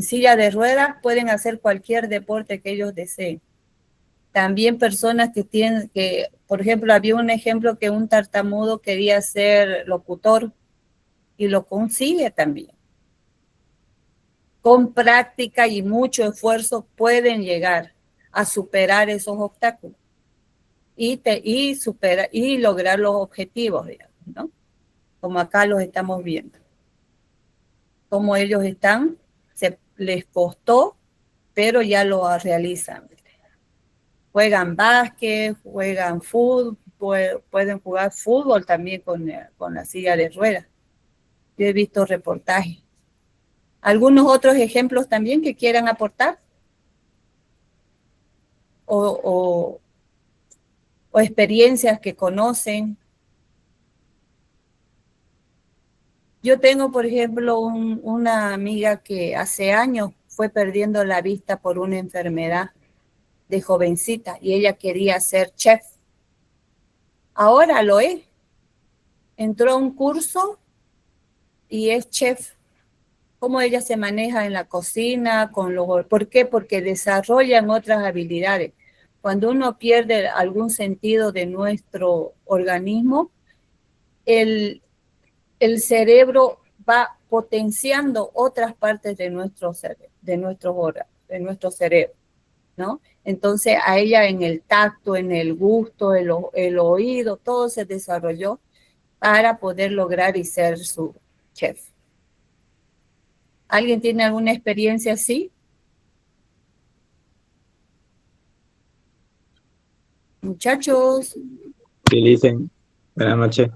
[SPEAKER 1] silla de ruedas pueden hacer cualquier deporte que ellos deseen. También personas por ejemplo, había un ejemplo que un tartamudo quería ser locutor y lo consigue también. Con práctica y mucho esfuerzo pueden llegar a superar esos obstáculos y lograr los objetivos, digamos, ¿no? Como acá los estamos viendo. Como ellos les costó, pero ya lo realizan. Juegan básquet, juegan fútbol, pueden jugar fútbol también con la silla de ruedas. Yo he visto reportajes. ¿Algunos otros ejemplos también que quieran aportar? o experiencias que conocen. Yo tengo, por ejemplo, una amiga que hace años fue perdiendo la vista por una enfermedad de jovencita y ella quería ser chef. Ahora lo es. Entró a un curso y es chef. Cómo ella se maneja en la cocina, ¿por qué? Porque desarrollan otras habilidades. Cuando uno pierde algún sentido de nuestro organismo, el cerebro va potenciando otras partes de nuestro cerebro, ¿no? Entonces a ella en el tacto, en el gusto, el oído, todo se desarrolló para poder lograr y ser su chef. ¿Alguien tiene alguna experiencia así? Muchachos.
[SPEAKER 13] Sí, dicen, buenas noches.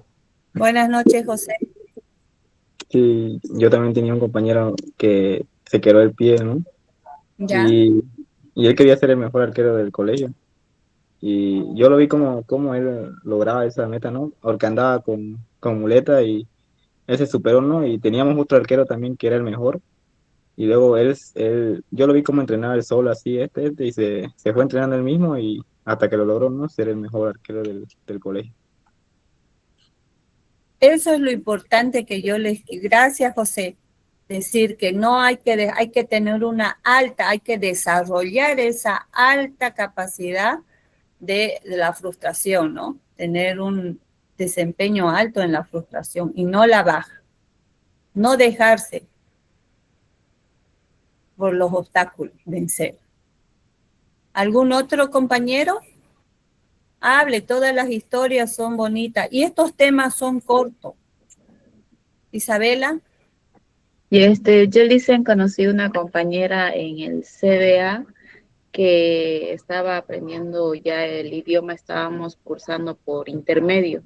[SPEAKER 1] Buenas noches, José.
[SPEAKER 13] Sí, yo también tenía un compañero que se quebró el pie, ¿no?
[SPEAKER 1] Ya.
[SPEAKER 13] Y él quería ser el mejor arquero del colegio. Y yo lo vi como él lograba esa meta, ¿no? Porque andaba con muleta y él se superó, ¿no? Y teníamos otro arquero también que era el mejor. Y luego yo lo vi como entrenaba él solo, así, y se fue entrenando él mismo y hasta que lo logró, ¿no? Ser el mejor arquero del colegio.
[SPEAKER 1] Eso es lo importante que yo les... Gracias, José. Decir que no hay que tener hay que desarrollar esa alta capacidad de la frustración, ¿no? Tener un desempeño alto en la frustración y no la baja. No dejarse por los obstáculos, vencer. ¿Algún otro compañero? Hable, todas las historias son bonitas y estos temas son cortos. Isabela.
[SPEAKER 4] Y yo dicen, conocí una compañera en el CBA que estaba aprendiendo ya el idioma, estábamos cursando por intermedio,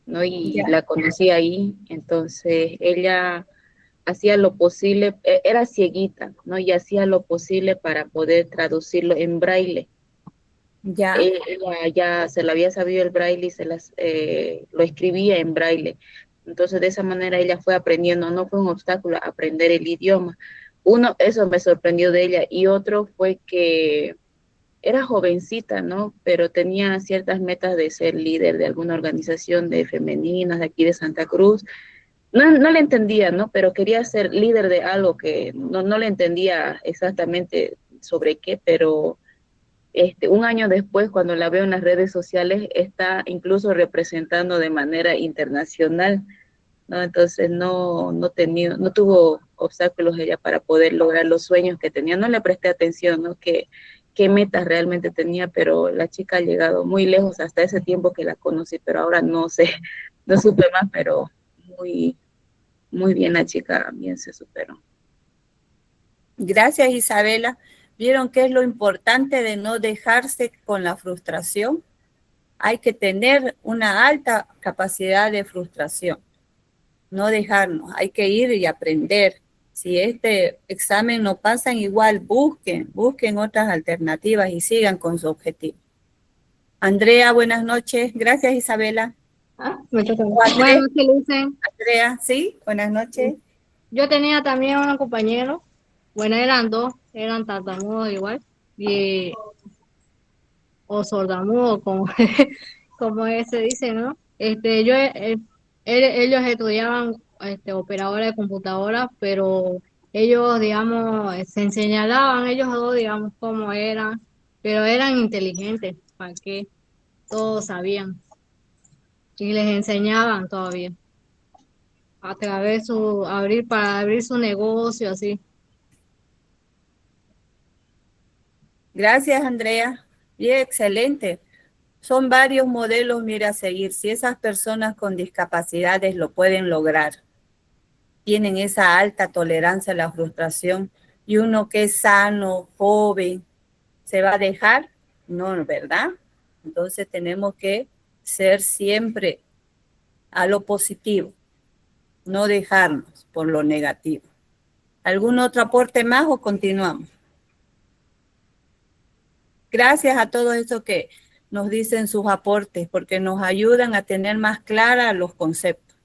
[SPEAKER 4] ¿no? Y la conocí ahí, entonces ella hacía lo posible, era cieguita, ¿no? Y hacía lo posible para poder traducirlo en braille.
[SPEAKER 1] Ya.
[SPEAKER 4] Ella ya se le había sabido el braille y lo escribía en braille. Entonces, de esa manera ella fue aprendiendo, no fue un obstáculo aprender el idioma. Uno, eso me sorprendió de ella, y otro fue que era jovencita, ¿no? Pero tenía ciertas metas de ser líder de alguna organización de femeninas de aquí de Santa Cruz. No le entendía, ¿no? Pero quería ser líder de algo que no le entendía exactamente sobre qué, pero un año después, cuando la veo en las redes sociales, está incluso representando de manera internacional, ¿no? Entonces no tuvo obstáculos ella para poder lograr los sueños que tenía. No le presté atención, ¿no? Qué metas realmente tenía, pero la chica ha llegado muy lejos hasta ese tiempo que la conocí, pero ahora no sé, no supe más, pero muy, muy bien la chica, bien se superó.
[SPEAKER 1] Gracias, Isabela. ¿Vieron qué es lo importante de no dejarse con la frustración? Hay que tener una alta capacidad de frustración. No dejarnos, hay que ir y aprender. Si este examen no pasan, igual busquen otras alternativas y sigan con su objetivo. Andrea, buenas noches. Gracias, Isabela.
[SPEAKER 10] Buenas noches, Lucen.
[SPEAKER 1] Andrea, sí, buenas noches.
[SPEAKER 10] Yo tenía también unos compañeros, bueno, eran dos, eran tartamudos igual, o sordamudos, como, como se dice, ¿no? Ellos estudiaban operadora de computadora, pero ellos, digamos, se señalaban ellos dos, digamos, cómo eran, pero eran inteligentes, ¿para qué? Todos sabían y les enseñaban todavía a través para abrir su negocio, así.
[SPEAKER 1] Gracias, Andrea. Bien, excelente. Son varios modelos, mira, a seguir. Si esas personas con discapacidades lo pueden lograr, tienen esa alta tolerancia a la frustración, y uno que es sano, joven, ¿se va a dejar? No, ¿verdad? Entonces tenemos que ser siempre a lo positivo, no dejarnos por lo negativo. ¿Algún otro aporte más o continuamos? Gracias a todo eso que nos dicen sus aportes, porque nos ayudan a tener más claros los conceptos.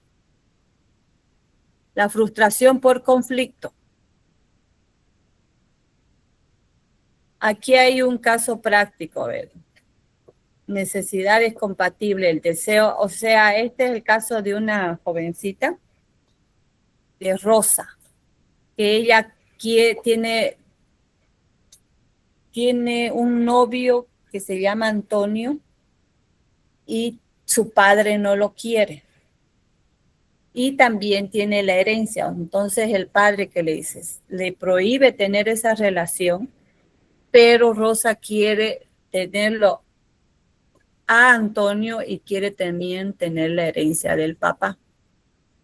[SPEAKER 1] La frustración por conflicto. Aquí hay un caso práctico, a ver. Necesidades compatibles, el deseo, o sea, este es el caso de una jovencita, de Rosa, que ella tiene un novio que se llama Antonio y su padre no lo quiere. Y también tiene la herencia. Entonces el padre, ¿qué le dice? Le prohíbe tener esa relación, pero Rosa quiere tenerlo a Antonio y quiere también tener la herencia del papá.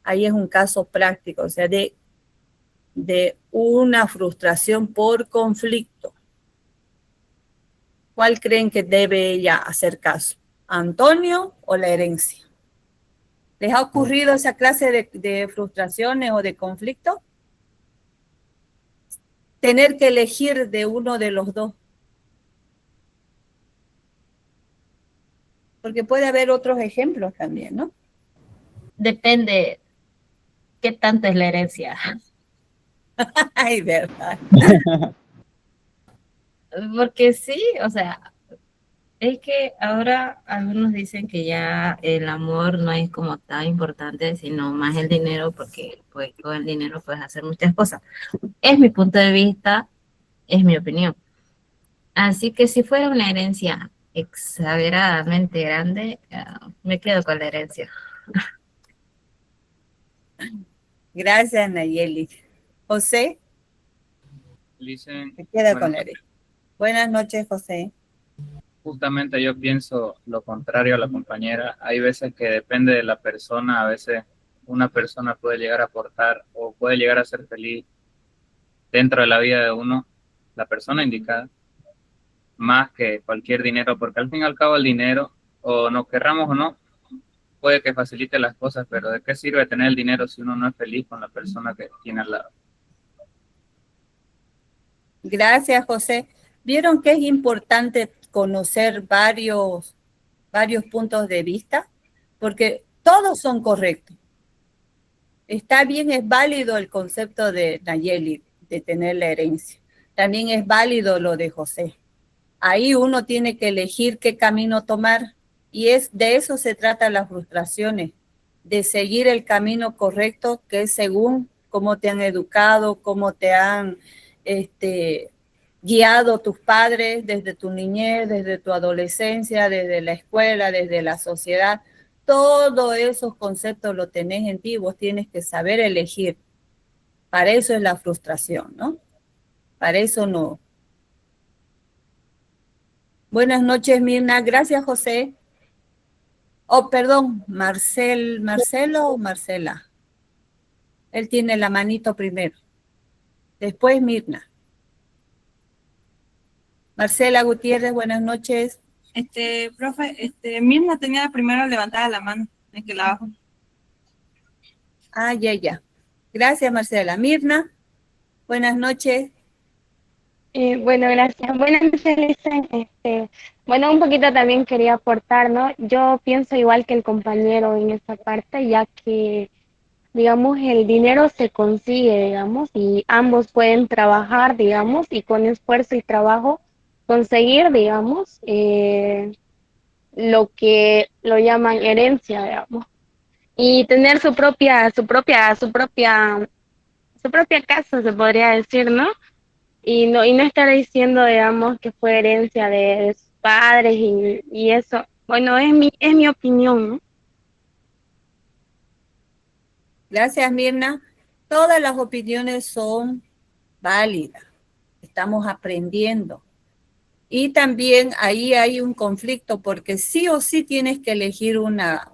[SPEAKER 1] Ahí es un caso práctico, o sea, de una frustración por conflicto. ¿Cuál creen que debe ella hacer caso? ¿Antonio o la herencia? ¿Les ha ocurrido esa clase de frustraciones o de conflicto? Tener que elegir de uno de los dos. Porque puede haber otros ejemplos también, ¿no?
[SPEAKER 14] Depende qué tanto es la herencia.
[SPEAKER 1] Ay, verdad.
[SPEAKER 14] Porque sí, o sea, es que ahora algunos dicen que ya el amor no es como tan importante, sino más el dinero, porque pues con el dinero puedes hacer muchas cosas. Es mi punto de vista, es mi opinión. Así que si fuera una herencia exageradamente grande, me quedo con la herencia.
[SPEAKER 1] Gracias, Nayeli. José,
[SPEAKER 15] Dicen,
[SPEAKER 1] me queda
[SPEAKER 15] bueno,
[SPEAKER 1] con la herencia. Buenas noches, José.
[SPEAKER 15] justamente yo pienso lo contrario a la compañera. Hay veces que depende de la persona, a veces una persona puede llegar a aportar o puede llegar a ser feliz dentro de la vida de uno, la persona indicada, más que cualquier dinero, porque al fin y al cabo el dinero, o nos querramos o no, puede que facilite las cosas, pero ¿de qué sirve tener el dinero si uno no es feliz con la persona que tiene al lado?
[SPEAKER 1] Gracias, José. ¿Vieron que es importante conocer varios puntos de vista? Porque todos son correctos. Está bien, es válido el concepto de Nayeli, de tener la herencia. También es válido lo de José. Ahí uno tiene que elegir qué camino tomar y de eso se trata las frustraciones, de seguir el camino correcto que es según cómo te han educado, cómo te han guiado tus padres desde tu niñez, desde tu adolescencia, desde la escuela, desde la sociedad. Todos esos conceptos los tenés en ti, vos tienes que saber elegir. Para eso es la frustración, ¿no? Para eso no. Buenas noches, Mirna. Gracias, José. Oh, perdón, Marcelo o Marcela. Él tiene la manito primero. Después Mirna. Marcela Gutiérrez, buenas noches.
[SPEAKER 3] Profe, Mirna tenía primero levantada la mano, es que la bajo.
[SPEAKER 1] Ah, ya. Gracias, Marcela. Mirna, buenas noches.
[SPEAKER 5] Bueno, gracias. Buenas noches, Lisa. Bueno, un poquito también quería aportar, ¿no? Yo pienso igual que el compañero en esta parte, ya que, digamos, el dinero se consigue, digamos, y ambos pueden trabajar, digamos, y con esfuerzo y trabajo conseguir, digamos, lo que lo llaman herencia, digamos, y tener su propia casa, se podría decir, ¿no? Y no estar diciendo, digamos, que fue herencia de sus padres y eso. Bueno, es mi opinión, ¿no?
[SPEAKER 1] Gracias, Mirna. Todas las opiniones son válidas. Estamos aprendiendo. Y también ahí hay un conflicto porque sí o sí tienes que elegir una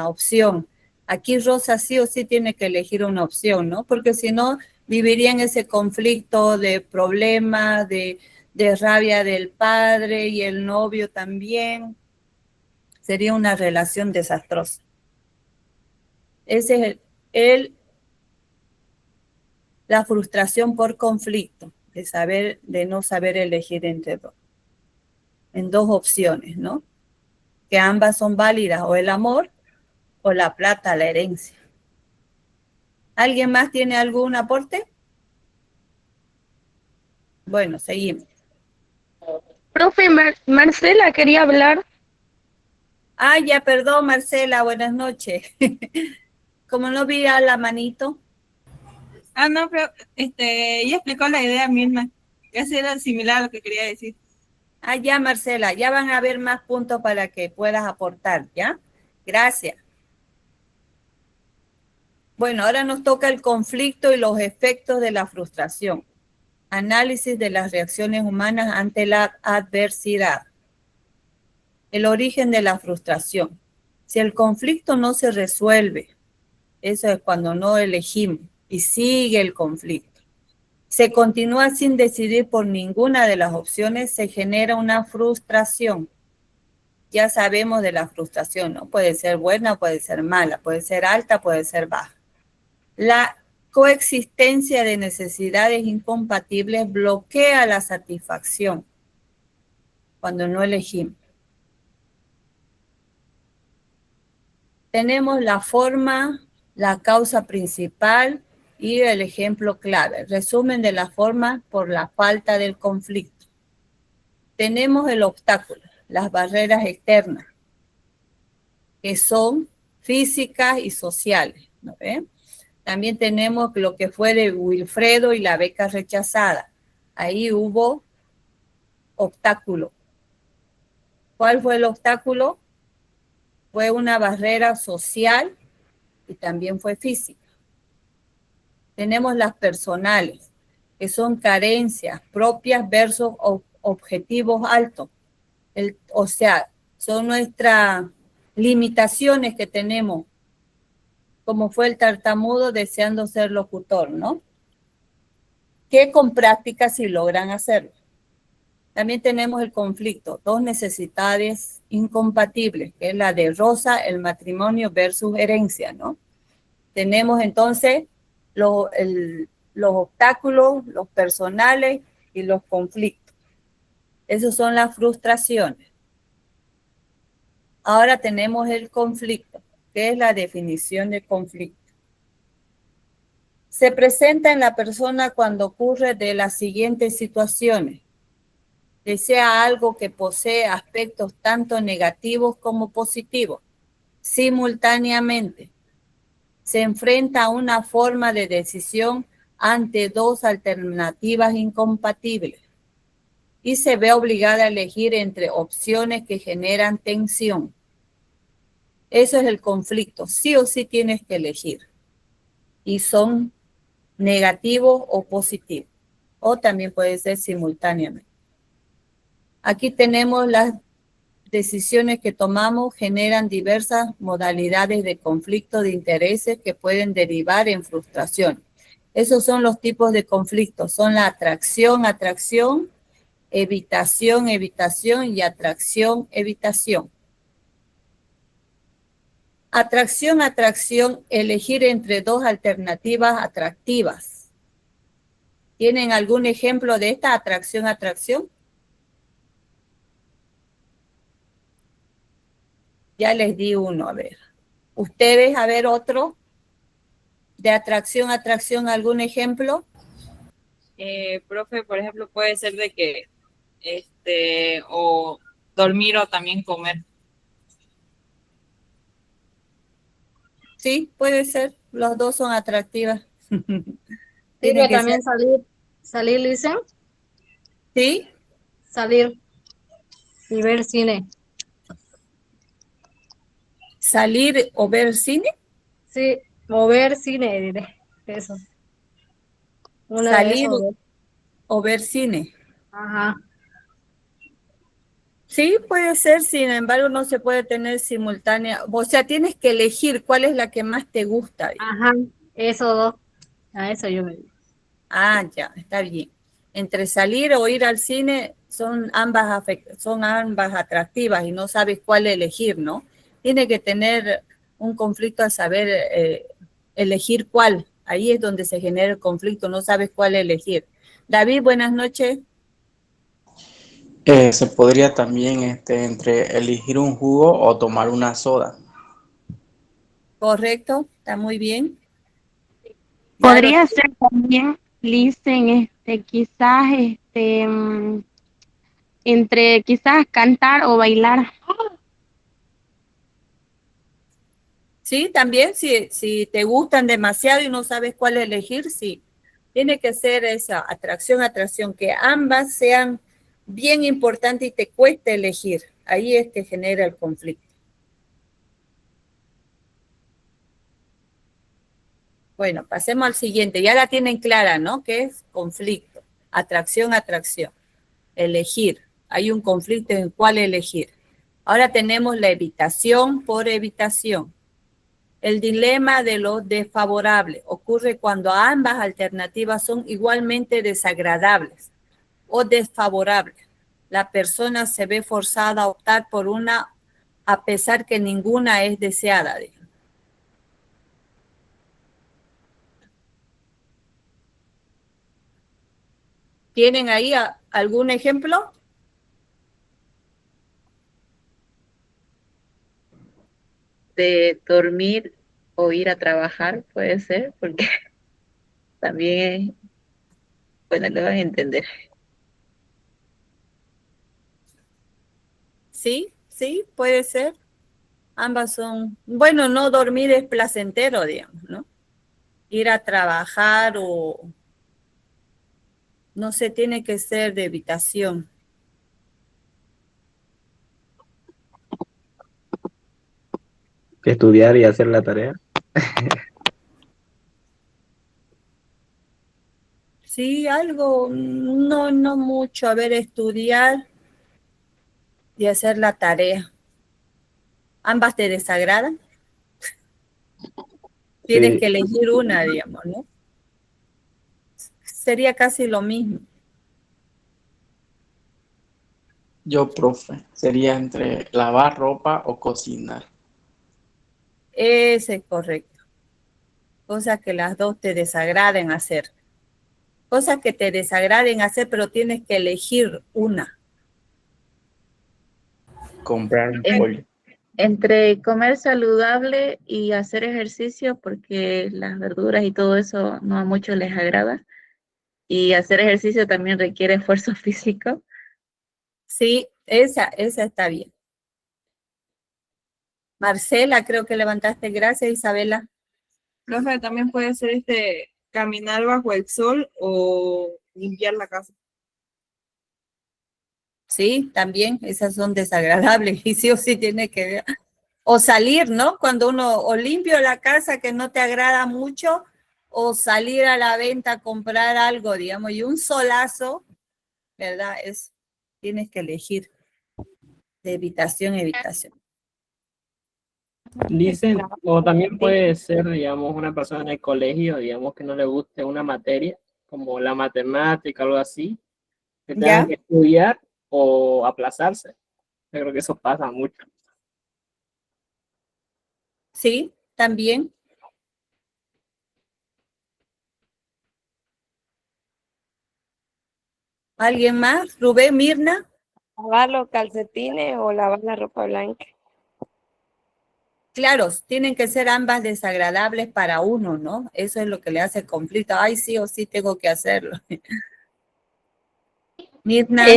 [SPEAKER 1] opción. Aquí Rosa sí o sí tiene que elegir una opción, ¿no? Porque si no, viviría en ese conflicto de problemas, de rabia del padre y el novio también. Sería una relación desastrosa. Ese es la frustración por conflicto, de no saber elegir entre dos. en dos opciones, ¿no? Que ambas son válidas, o el amor o la plata, la herencia. ¿Alguien más tiene algún aporte? Bueno, seguimos.
[SPEAKER 5] Profe, Marcela quería hablar.
[SPEAKER 1] Ah, ya, perdón, Marcela, buenas noches. Como no vi a la manito.
[SPEAKER 3] Ah, no, pero ella explicó la idea misma. Ese era similar a lo que quería decir.
[SPEAKER 1] Ah, ya, Marcela, ya van a haber más puntos para que puedas aportar, ¿ya? Gracias. Bueno, ahora nos toca el conflicto y los efectos de la frustración. Análisis de las reacciones humanas ante la adversidad. El origen de la frustración. Si el conflicto no se resuelve, eso es cuando no elegimos y sigue el conflicto. Se continúa sin decidir por ninguna de las opciones, se genera una frustración. Ya sabemos de la frustración, ¿no? Puede ser buena, puede ser mala, puede ser alta, puede ser baja. La coexistencia de necesidades incompatibles bloquea la satisfacción cuando no elegimos. Tenemos la forma, la causa principal y el ejemplo clave. Resumen de la forma por la falta del conflicto. Tenemos el obstáculo, las barreras externas, que son físicas y sociales, ¿no ven? También tenemos lo que fue de Wilfredo y la beca rechazada. Ahí hubo obstáculo. ¿Cuál fue el obstáculo? Fue una barrera social y también fue física. Tenemos las personales, que son carencias propias versus objetivos altos. O sea, son nuestras limitaciones que tenemos, como fue el tartamudo deseando ser locutor, ¿no? Que con práctica sí logran hacerlo. También tenemos el conflicto, dos necesidades incompatibles, que es la de Rosa, el matrimonio versus herencia, ¿no? Tenemos entonces los obstáculos, los personales y los conflictos. Esas son las frustraciones. Ahora tenemos el conflicto, que es la definición de conflicto. Se presenta en la persona cuando ocurre de las siguientes situaciones. Desea algo que posee aspectos tanto negativos como positivos, simultáneamente. Se enfrenta a una forma de decisión ante dos alternativas incompatibles y se ve obligada a elegir entre opciones que generan tensión. Eso es el conflicto, sí o sí tienes que elegir. Y son negativos o positivos, o también puede ser simultáneamente. Aquí tenemos las decisiones que tomamos, generan diversas modalidades de conflicto de intereses que pueden derivar en frustración. Esos son los tipos de conflictos, son la atracción, evitación y atracción, Atracción, elegir entre dos alternativas atractivas. ¿Tienen algún ejemplo de esta atracción? Ya les di uno, a ver. ¿Ustedes, a ver, otro? De atracción, ¿algún ejemplo?
[SPEAKER 3] Profe, por ejemplo, puede ser de que, o dormir o también comer.
[SPEAKER 1] Sí, puede ser. Los dos son atractivas.
[SPEAKER 10] Sirve también salir, dicen.
[SPEAKER 1] ¿Sí?
[SPEAKER 10] Salir y ver cine.
[SPEAKER 1] ¿Salir o ver cine?
[SPEAKER 10] Sí, o ver cine, diré. Eso. Una de
[SPEAKER 1] Salir
[SPEAKER 10] esos dos.
[SPEAKER 1] o ver cine.
[SPEAKER 10] Ajá.
[SPEAKER 1] Sí, puede ser, sin embargo, no se puede tener simultánea. O sea, tienes que elegir cuál es la que más te gusta.
[SPEAKER 10] Ajá, esos dos. A eso yo me...
[SPEAKER 1] Ah, ya, está bien. Entre salir o ir al cine son ambas atractivas y no sabes cuál elegir, ¿no? Tiene que tener un conflicto al saber elegir cuál. Ahí es donde se genera el conflicto, no sabes cuál elegir. David, buenas noches.
[SPEAKER 2] Se podría también entre elegir un jugo o tomar una soda.
[SPEAKER 1] Correcto, está muy bien. Ya lo,
[SPEAKER 5] Podría ser también, Listen, quizás, entre quizás cantar o bailar.
[SPEAKER 1] sí, también si te gustan demasiado y no sabes cuál elegir, sí. Tiene que ser esa atracción, que ambas sean bien importantes y te cueste elegir. Ahí es que genera el conflicto. Bueno, pasemos al siguiente. Ya la tienen clara, ¿no? ¿Qué es conflicto? Atracción. Elegir. Hay un conflicto en cuál elegir. Ahora tenemos la evitación por evitación. El dilema de lo desfavorable ocurre cuando ambas alternativas son igualmente desagradables o desfavorables. La persona se ve forzada a optar por una a pesar que ninguna es deseada. ¿Tienen ahí algún ejemplo?
[SPEAKER 4] De dormir o ir a trabajar, puede ser, porque también es, bueno, lo van a entender.
[SPEAKER 1] Sí, puede ser. Ambas son, bueno, no dormir es placentero, digamos, ¿no? Ir a trabajar o, no sé, tiene que ser de evitación.
[SPEAKER 13] Estudiar y hacer la tarea.
[SPEAKER 1] Sí, algo, no mucho. A ver, estudiar y hacer la tarea. ¿Ambas te desagradan? Tienes
[SPEAKER 13] Sí,
[SPEAKER 1] que elegir una, digamos, ¿no? Sería casi lo mismo.
[SPEAKER 2] Yo, profe, sería entre lavar ropa o cocinar.
[SPEAKER 1] Ese es correcto. Cosas que las dos te desagraden hacer. Cosas que te desagraden hacer, pero tienes que elegir una.
[SPEAKER 2] Comprar un
[SPEAKER 4] En-
[SPEAKER 2] pollo.
[SPEAKER 4] Entre comer saludable y hacer ejercicio, porque las verduras y todo eso no a muchos les agrada. Y hacer ejercicio también requiere esfuerzo físico.
[SPEAKER 1] Sí, esa está bien. Marcela, creo que levantaste. Gracias, Isabela.
[SPEAKER 3] Profe, también puede ser caminar bajo el sol o limpiar la casa.
[SPEAKER 1] Sí, también, esas son desagradables y sí o sí tiene que ver. O salir, ¿no? Cuando uno o limpio la casa que no te agrada mucho o salir a la venta a comprar algo, digamos, y un solazo, ¿verdad? Tienes que elegir de evitación.
[SPEAKER 16] Dicen, o también puede ser, digamos, una persona en el colegio, digamos, que no le guste una materia, como la matemática o algo así, que tengan
[SPEAKER 1] ¿Ya?
[SPEAKER 16] que estudiar o aplazarse. Yo creo que eso pasa mucho.
[SPEAKER 1] Sí, también. ¿Alguien más? Rubén, Mirna.
[SPEAKER 17] Lavar los calcetines o lavar la ropa blanca.
[SPEAKER 1] Claro, tienen que ser ambas desagradables para uno, ¿no? Eso es lo que le hace el conflicto. Ay, sí o sí tengo que hacerlo. Mirna.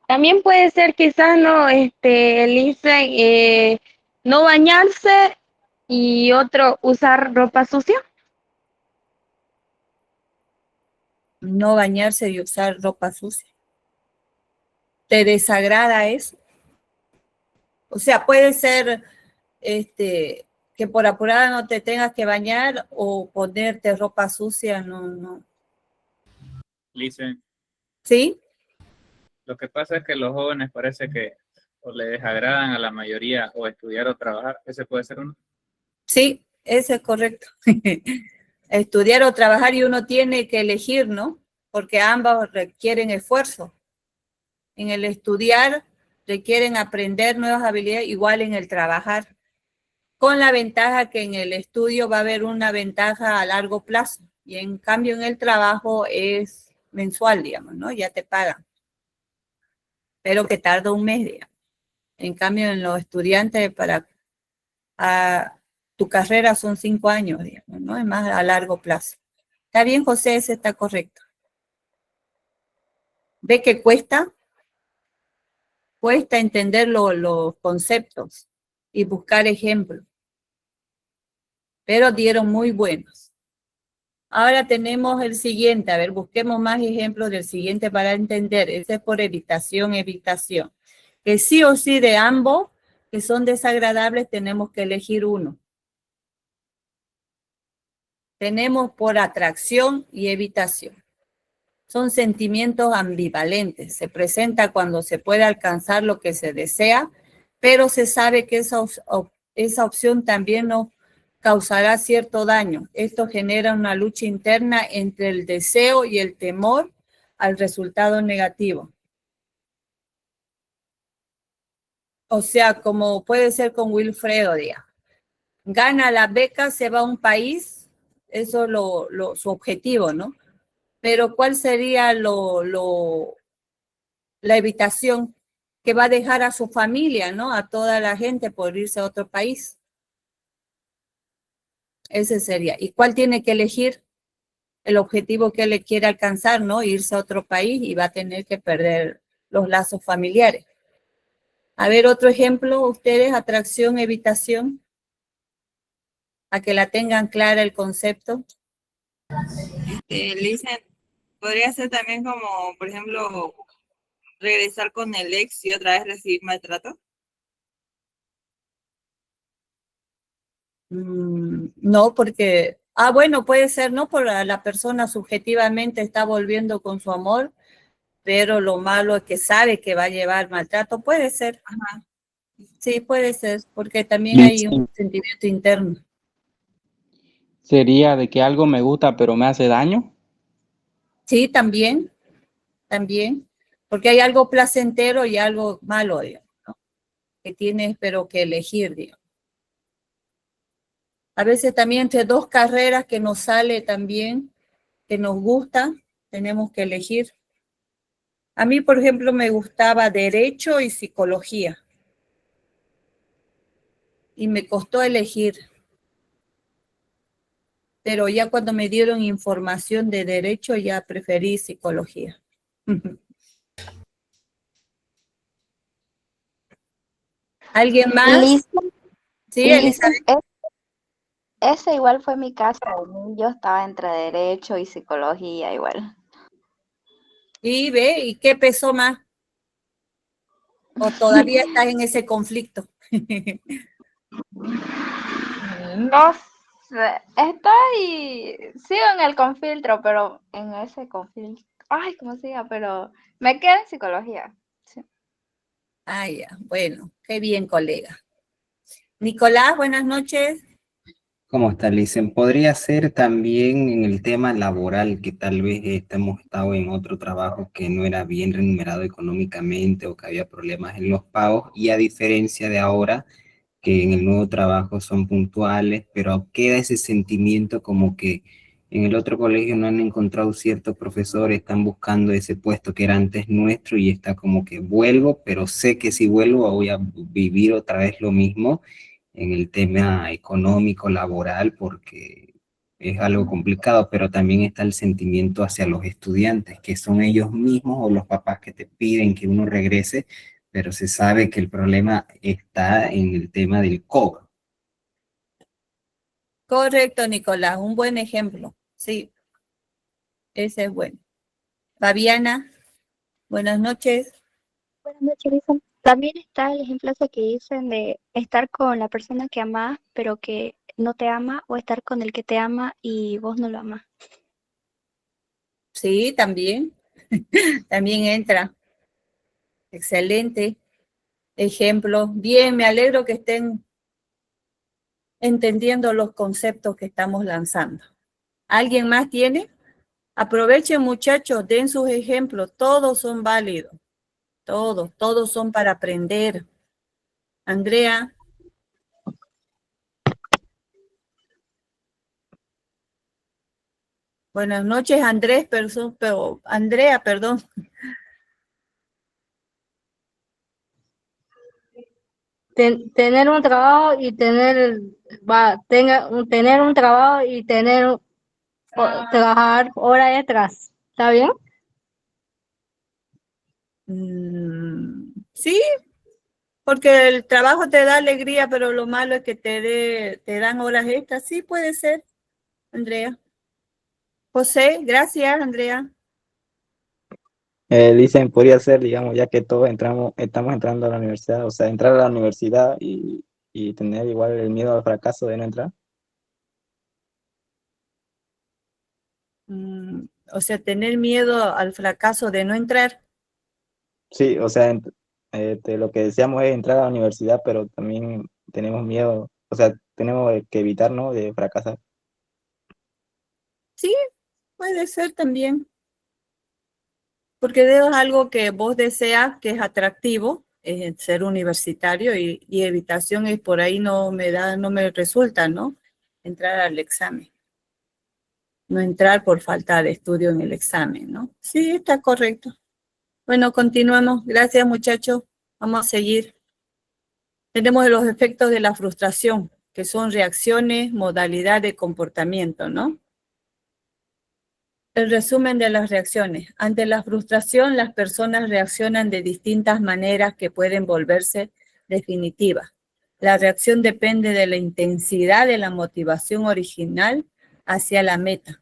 [SPEAKER 5] También puede ser quizás, no, Listen, no bañarse y otro usar ropa sucia.
[SPEAKER 1] No bañarse y usar ropa sucia. ¿Te desagrada eso? O sea, puede ser que por apurada no te tengas que bañar o ponerte ropa sucia, no.
[SPEAKER 15] Listen,
[SPEAKER 1] ¿Sí?
[SPEAKER 15] lo que pasa es que los jóvenes parece que o le desagradan a la mayoría o estudiar o trabajar. Ese puede ser uno.
[SPEAKER 1] Sí, eso es correcto. Estudiar o trabajar y uno tiene que elegir, ¿no? Porque ambos requieren esfuerzo. En el estudiar requieren aprender nuevas habilidades, igual en el trabajar, con la ventaja que en el estudio va a haber una ventaja a largo plazo y en cambio en el trabajo es mensual, digamos, ¿no? Ya te pagan. pero que tarda un mes, digamos. En cambio, en los estudiantes, tu carrera son 5 años, digamos, ¿no? Es más a largo plazo. ¿Está bien, José? Ese está correcto. ¿Ve que cuesta? Cuesta entender los conceptos y buscar ejemplos, pero dieron muy buenos. Ahora tenemos el siguiente, a ver, busquemos más ejemplos del siguiente para entender. Ese es por evitación. Que sí o sí de ambos que son desagradables tenemos que elegir uno. Tenemos por atracción y evitación. Son sentimientos ambivalentes. Se presenta cuando se puede alcanzar lo que se desea, pero se sabe que esa opción también nos causará cierto daño. Esto genera una lucha interna entre el deseo y el temor al resultado negativo. O sea, como puede ser con Wilfredo, digamos. Gana la beca, se va a un país, eso es su objetivo, ¿no? Pero ¿cuál sería la evitación? Que va a dejar a su familia, ¿no? A toda la gente por irse a otro país. Ese sería. ¿Y cuál tiene que elegir? El objetivo que le quiere alcanzar, ¿no? Irse a otro país y va a tener que perder los lazos familiares. A ver, otro ejemplo, ustedes, atracción, evitación, a que la tengan clara el concepto.
[SPEAKER 3] Listen, podría ser también como, por ejemplo, regresar con el ex y otra vez recibir maltrato.
[SPEAKER 1] No, porque, bueno, puede ser, ¿no? Por la persona subjetivamente está volviendo con su amor, pero lo malo es que sabe que va a llevar maltrato. Puede ser.
[SPEAKER 3] Ajá.
[SPEAKER 1] Sí, puede ser, porque también hay un sentimiento interno.
[SPEAKER 18] ¿Sería de que algo me gusta pero me hace daño?
[SPEAKER 1] Sí, también, porque hay algo placentero y algo malo, digamos, ¿no? Que tienes, pero que elegir, digamos. A veces también entre dos carreras que nos sale también, que nos gusta, tenemos que elegir. A mí, por ejemplo, me gustaba Derecho y Psicología. Y me costó elegir. Pero ya cuando me dieron información de Derecho, ya preferí Psicología. ¿Alguien más?
[SPEAKER 7] Liz,
[SPEAKER 1] Sí, Elizabeth.
[SPEAKER 7] Ese igual fue mi caso. Yo estaba entre derecho y psicología igual.
[SPEAKER 1] Y ve, ¿y qué pesó más? ¿O todavía estás en ese conflicto?
[SPEAKER 7] No sé, sigo en el confiltro, pero en ese confiltro, ay, ¿cómo se llama? Pero me quedé en psicología. Sí.
[SPEAKER 1] Ah, ya, bueno, qué bien, colega. Nicolás, buenas noches.
[SPEAKER 6] ¿Cómo está, Licen? Podría ser también en el tema laboral, que tal vez hemos estado en otro trabajo que no era bien remunerado económicamente o que había problemas en los pagos, y a diferencia de ahora, que en el nuevo trabajo son puntuales, pero queda ese sentimiento como que en el otro colegio no han encontrado ciertos profesores, están buscando ese puesto que era antes nuestro y está como que vuelvo, pero sé que si vuelvo voy a vivir otra vez lo mismo en el tema económico, laboral, porque es algo complicado, pero también está el sentimiento hacia los estudiantes, que son ellos mismos o los papás que te piden que uno regrese, pero se sabe que el problema está en el tema del cobro.
[SPEAKER 1] Correcto, Nicolás, un buen ejemplo. Sí, ese es bueno. Fabiana, buenas noches.
[SPEAKER 11] Buenas noches, Lisa. También está el ejemplo ese que dicen de estar con la persona que amas, pero que no te ama, o estar con el que te ama y vos no lo amas.
[SPEAKER 1] Sí, también. También entra. Excelente ejemplo. Bien, me alegro que estén entendiendo los conceptos que estamos lanzando. ¿Alguien más tiene? Aprovechen, muchachos, den sus ejemplos. Todos son válidos. Todos son para aprender. Andrea. Buenas noches, Andrea, perdón.
[SPEAKER 10] tener un trabajo y tener, tener un trabajo y trabajar horas extras. ¿Está bien?
[SPEAKER 1] Sí, porque el trabajo te da alegría, pero lo malo es que te dan horas extras. Sí, puede ser, Andrea. José, gracias, Andrea.
[SPEAKER 13] Dicen, podría ser, digamos, ya que todos estamos entrando a la universidad, o sea, entrar a la universidad y tener igual el miedo al fracaso de no entrar.
[SPEAKER 1] O sea, tener miedo al fracaso de no entrar.
[SPEAKER 13] Sí, o sea, lo que deseamos es entrar a la universidad, pero también tenemos miedo, o sea, tenemos que evitar, ¿no?, de fracasar.
[SPEAKER 1] Sí, puede ser también. Porque es algo que vos deseas, que es atractivo, ser universitario y evitación es por ahí no me resulta, ¿no? Entrar al examen. No entrar por falta de estudio en el examen, ¿no? Sí, está correcto. Bueno, continuamos. Gracias, muchachos. Vamos a seguir. Tenemos los efectos de la frustración, que son reacciones, modalidad de comportamiento, ¿no? El resumen de las reacciones. Ante la frustración, las personas reaccionan de distintas maneras que pueden volverse definitivas. La reacción depende de la intensidad de la motivación original hacia la meta.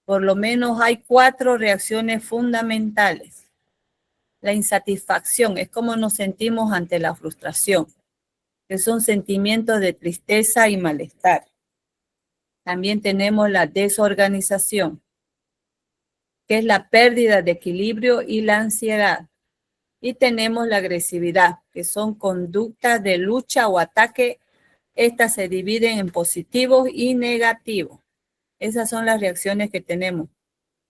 [SPEAKER 1] Por lo menos hay 4 reacciones fundamentales. La insatisfacción es como nos sentimos ante la frustración, que son sentimientos de tristeza y malestar. También tenemos la desorganización, que es la pérdida de equilibrio y la ansiedad. Y tenemos la agresividad, que son conductas de lucha o ataque. Estas se dividen en positivos y negativos. Esas son las reacciones que tenemos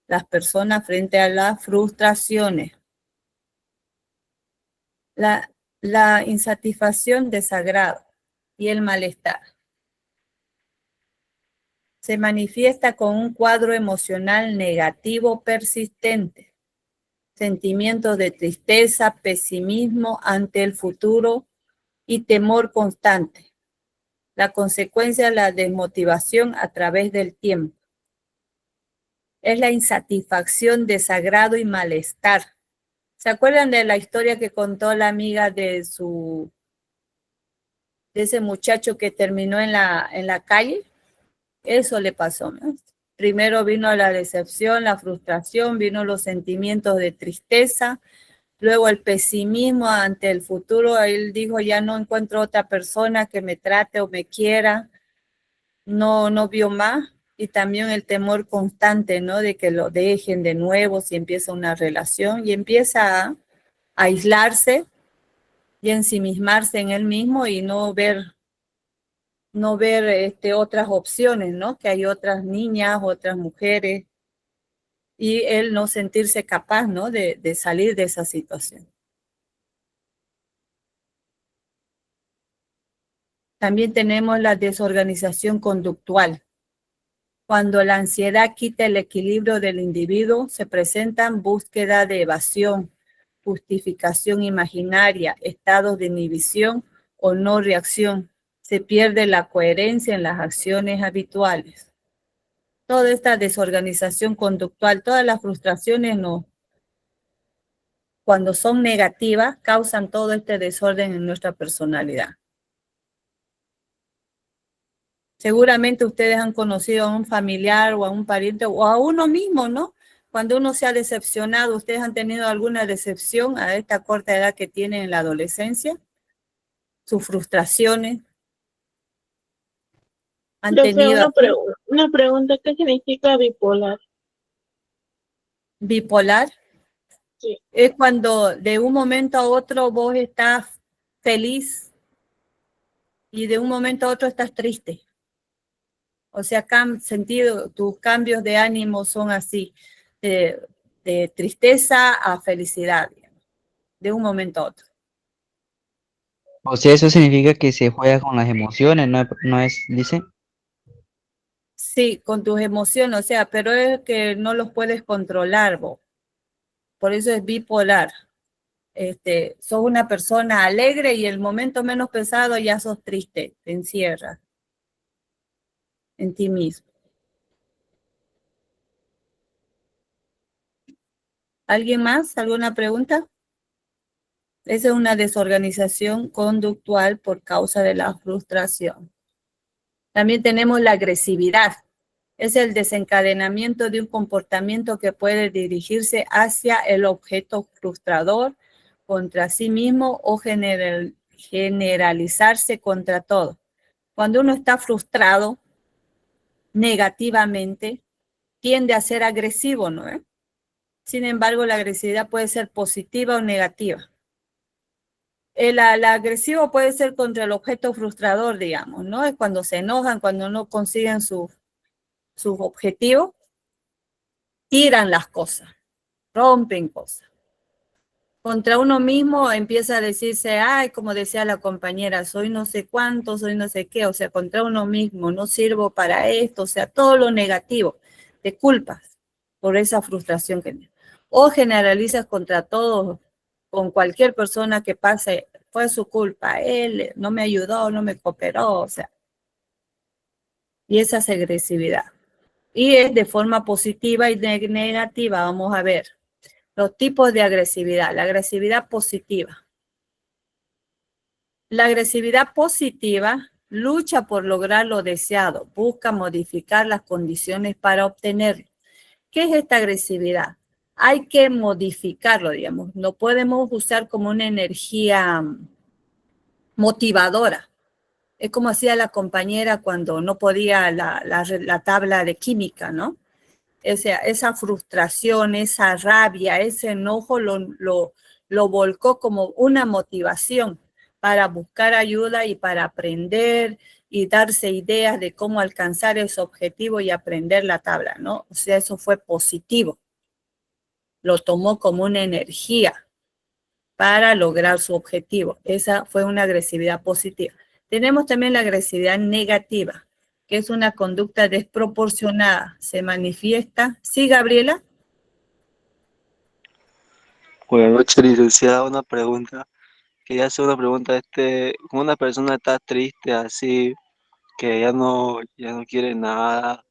[SPEAKER 1] las personas frente a las frustraciones. La insatisfacción, desagrado y el malestar se manifiesta con un cuadro emocional negativo persistente, sentimientos de tristeza, pesimismo ante el futuro y temor constante. La consecuencia es la desmotivación a través del tiempo. Es la insatisfacción, desagrado y malestar. ¿Se acuerdan de la historia que contó la amiga de ese muchacho que terminó en la calle? Eso le pasó, ¿no? Primero vino la decepción, la frustración, vino los sentimientos de tristeza, luego el pesimismo ante el futuro. Él dijo, ya no encuentro otra persona que me trate o me quiera. No vio más. Y también el temor constante, ¿no? De que lo dejen de nuevo si empieza una relación y empieza a aislarse y ensimismarse en él mismo y no ver otras opciones, ¿no? Que hay otras niñas, otras mujeres, y él no sentirse capaz, ¿no? De salir de esa situación. También tenemos la desorganización conductual. Cuando la ansiedad quita el equilibrio del individuo, se presentan búsqueda de evasión, justificación imaginaria, estados de inhibición o no reacción. Se pierde la coherencia en las acciones habituales. Toda esta desorganización conductual, todas las frustraciones cuando son negativas, causan todo este desorden en nuestra personalidad. Seguramente ustedes han conocido a un familiar o a un pariente o a uno mismo, ¿no? Cuando uno se ha decepcionado, ¿ustedes han tenido alguna decepción a esta corta edad que tienen en la adolescencia? Sus frustraciones. ¿Han tenido
[SPEAKER 12] Una pregunta, ¿qué significa bipolar?
[SPEAKER 1] Bipolar?
[SPEAKER 12] Sí.
[SPEAKER 1] Es cuando de un momento a otro vos estás feliz y de un momento a otro estás triste. O sea, tus cambios de ánimo son así, de tristeza a felicidad, digamos, de un momento a otro.
[SPEAKER 18] O sea, eso significa que se juega con las emociones, no es, dice.
[SPEAKER 1] Sí, con tus emociones, o sea, pero es que no los puedes controlar vos. Por eso es bipolar. Sos una persona alegre y el momento menos pesado ya sos triste, te encierras en ti mismo. ¿Alguien más? ¿Alguna pregunta? Esa es una desorganización conductual por causa de la frustración. También tenemos la agresividad. Es el desencadenamiento de un comportamiento que puede dirigirse hacia el objeto frustrador, contra sí mismo o generalizarse contra todo. Cuando uno está frustrado negativamente, tiende a ser agresivo, ¿no? Sin embargo, la agresividad puede ser positiva o negativa. El agresivo puede ser contra el objeto frustrador, digamos, ¿no? Es cuando se enojan, cuando no consiguen sus objetivos, tiran las cosas, rompen cosas. Contra uno mismo empieza a decirse, ay, como decía la compañera, soy no sé cuánto, soy no sé qué, o sea, contra uno mismo, no sirvo para esto, o sea, todo lo negativo, te culpas por esa frustración que tienes. O generalizas contra todos, con cualquier persona que pase, fue su culpa, él no me ayudó, no me cooperó, o sea, y esa es agresividad. Y es de forma positiva y negativa, vamos a ver. Los tipos de agresividad. La agresividad positiva. La agresividad positiva lucha por lograr lo deseado, busca modificar las condiciones para obtenerlo. ¿Qué es esta agresividad? Hay que modificarlo, digamos. No podemos usar como una energía motivadora. Es como hacía la compañera cuando no podía la tabla de química, ¿no? O sea, esa frustración, esa rabia, ese enojo lo volcó como una motivación para buscar ayuda y para aprender y darse ideas de cómo alcanzar ese objetivo y aprender la tabla, ¿no? O sea, eso fue positivo. Lo tomó como una energía para lograr su objetivo. Esa fue una agresividad positiva. Tenemos también la agresividad negativa, que es una conducta desproporcionada. Se manifiesta. ¿Sí, Gabriela?
[SPEAKER 19] Buenas noches, licenciada. Una pregunta. Quería hacer una pregunta. Como una persona está triste, así, que ya no quiere nada,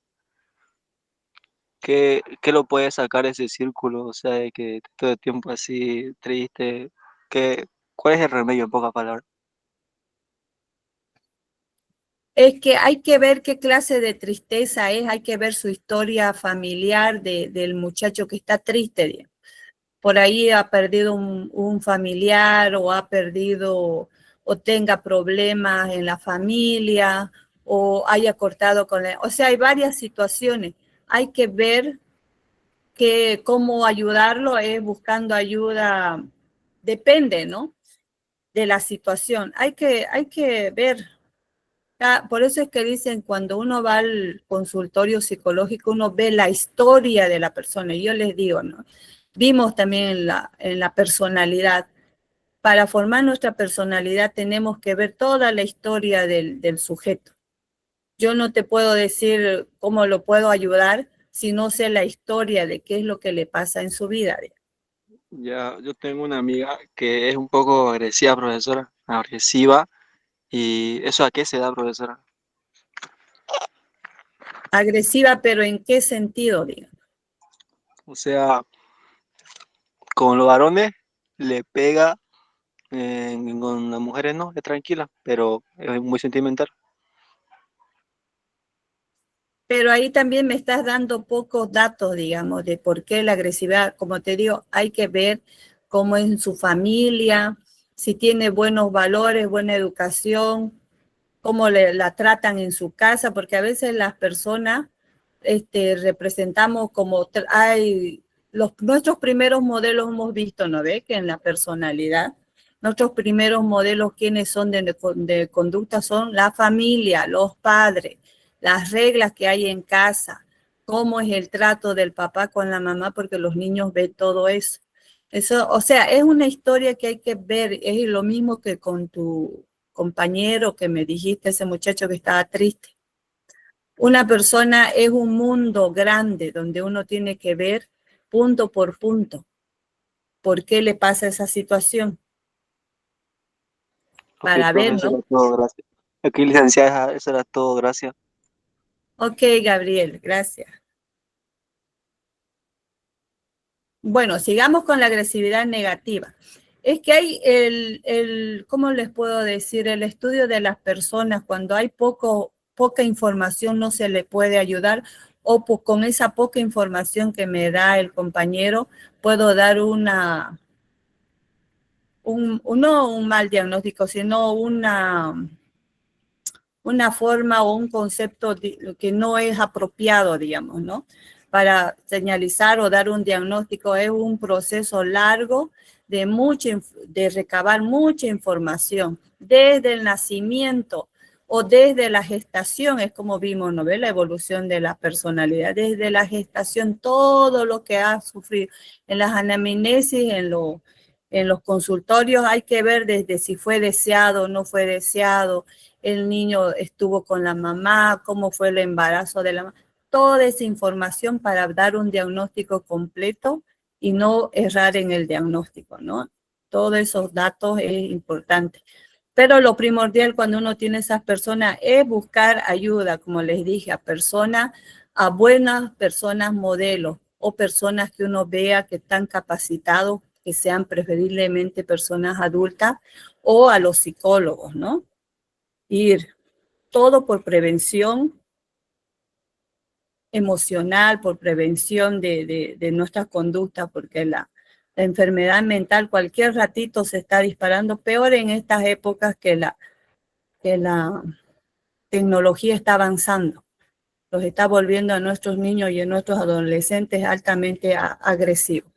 [SPEAKER 19] ¿qué lo puede sacar de ese círculo? O sea, de que todo el tiempo así, triste. ¿Cuál es el remedio, en pocas palabras?
[SPEAKER 1] Es que hay que ver qué clase de tristeza es, hay que ver su historia familiar del muchacho que está triste, digamos. Por ahí ha perdido un familiar o ha perdido o tenga problemas en la familia o haya cortado con o sea, hay varias situaciones. Hay que ver cómo ayudarlo, es buscando ayuda, depende, ¿no? De la situación. Hay que ver. Por eso es que dicen, cuando uno va al consultorio psicológico, uno ve la historia de la persona. Y yo les digo, ¿no? Vimos también en la personalidad. Para formar nuestra personalidad tenemos que ver toda la historia del sujeto. Yo no te puedo decir cómo lo puedo ayudar si no sé la historia de qué es lo que le pasa en su vida.
[SPEAKER 19] Ya, yo tengo una amiga que es un poco agresiva, profesora, agresiva. ¿Y eso a qué se da, profesora?
[SPEAKER 1] Agresiva, pero ¿en qué sentido, digamos?
[SPEAKER 19] O sea, con los varones le pega, con las mujeres no, es tranquila, pero es muy sentimental.
[SPEAKER 1] Pero ahí también me estás dando pocos datos, digamos, de por qué la agresividad. Como te digo, hay que ver cómo es en su familia, si tiene buenos valores, buena educación, cómo la tratan en su casa, porque a veces las personas representamos como nuestros primeros modelos hemos visto, ¿no ve? Que en la personalidad, nuestros primeros modelos, quienes son de conducta, son la familia, los padres, las reglas que hay en casa, cómo es el trato del papá con la mamá, porque los niños ven todo eso. Eso, o sea, es una historia que hay que ver, es lo mismo que con tu compañero que me dijiste, ese muchacho que estaba triste. Una persona es un mundo grande donde uno tiene que ver punto por punto. por qué le pasa esa situación.
[SPEAKER 19] Ok,
[SPEAKER 1] Para
[SPEAKER 19] profe,
[SPEAKER 1] ver,
[SPEAKER 19] eso
[SPEAKER 1] ¿no?
[SPEAKER 19] era todo, gracias. Ok, licenciada, eso era todo, gracias.
[SPEAKER 1] Ok, Gabriel, gracias. Bueno, sigamos con la agresividad negativa. Es que hay ¿cómo les puedo decir? El estudio de las personas, cuando hay poca información no se le puede ayudar, o con esa poca información que me da el compañero, puedo dar no un mal diagnóstico, sino una forma o un concepto que no es apropiado, digamos, ¿no? Para señalizar o dar un diagnóstico es un proceso largo de recabar mucha información desde el nacimiento o desde la gestación, es como vimos, ¿no ve? La evolución de la personalidad, desde la gestación, todo lo que ha sufrido en las anamnesis, en los consultorios, hay que ver desde si fue deseado o no fue deseado, el niño estuvo con la mamá, cómo fue el embarazo de la mamá, toda esa información para dar un diagnóstico completo y no errar en el diagnóstico, ¿no? Todos esos datos es importante. Pero lo primordial cuando uno tiene esas personas es buscar ayuda, como les dije, a buenas personas modelos o personas que uno vea que están capacitados, que sean preferiblemente personas adultas, o a los psicólogos, ¿no? Ir todo por prevención emocional, por prevención de nuestras conductas, porque la enfermedad mental cualquier ratito se está disparando, peor en estas épocas que la tecnología está avanzando. Los está volviendo a nuestros niños y a nuestros adolescentes altamente agresivos.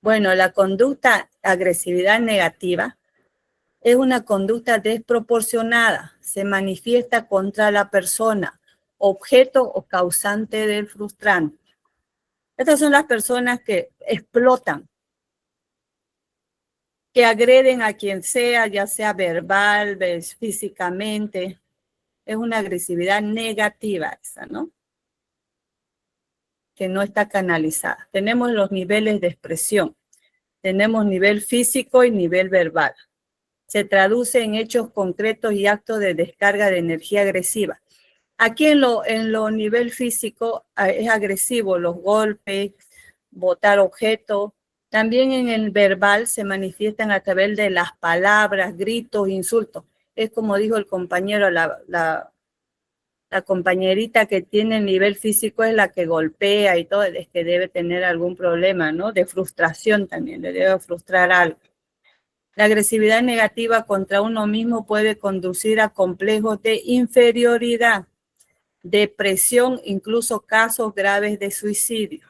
[SPEAKER 1] Bueno, la conducta agresividad negativa es una conducta desproporcionada, se manifiesta contra la persona, objeto o causante del frustrante. Estas son las personas que explotan, que agreden a quien sea, ya sea verbal, físicamente. Es una agresividad negativa esa, ¿no? Que no está canalizada. Tenemos los niveles de expresión. Tenemos nivel físico y nivel verbal. Se traduce en hechos concretos y actos de descarga de energía agresiva. Aquí en lo nivel físico es agresivo, los golpes, botar objetos. También en el verbal se manifiestan a través de las palabras, gritos, insultos. Es como dijo el compañero, la compañerita que tiene el nivel físico es la que golpea y todo, es que debe tener algún problema, ¿no? De frustración también, le debe frustrar algo. La agresividad negativa contra uno mismo puede conducir a complejos de inferioridad, depresión, incluso casos graves de suicidio.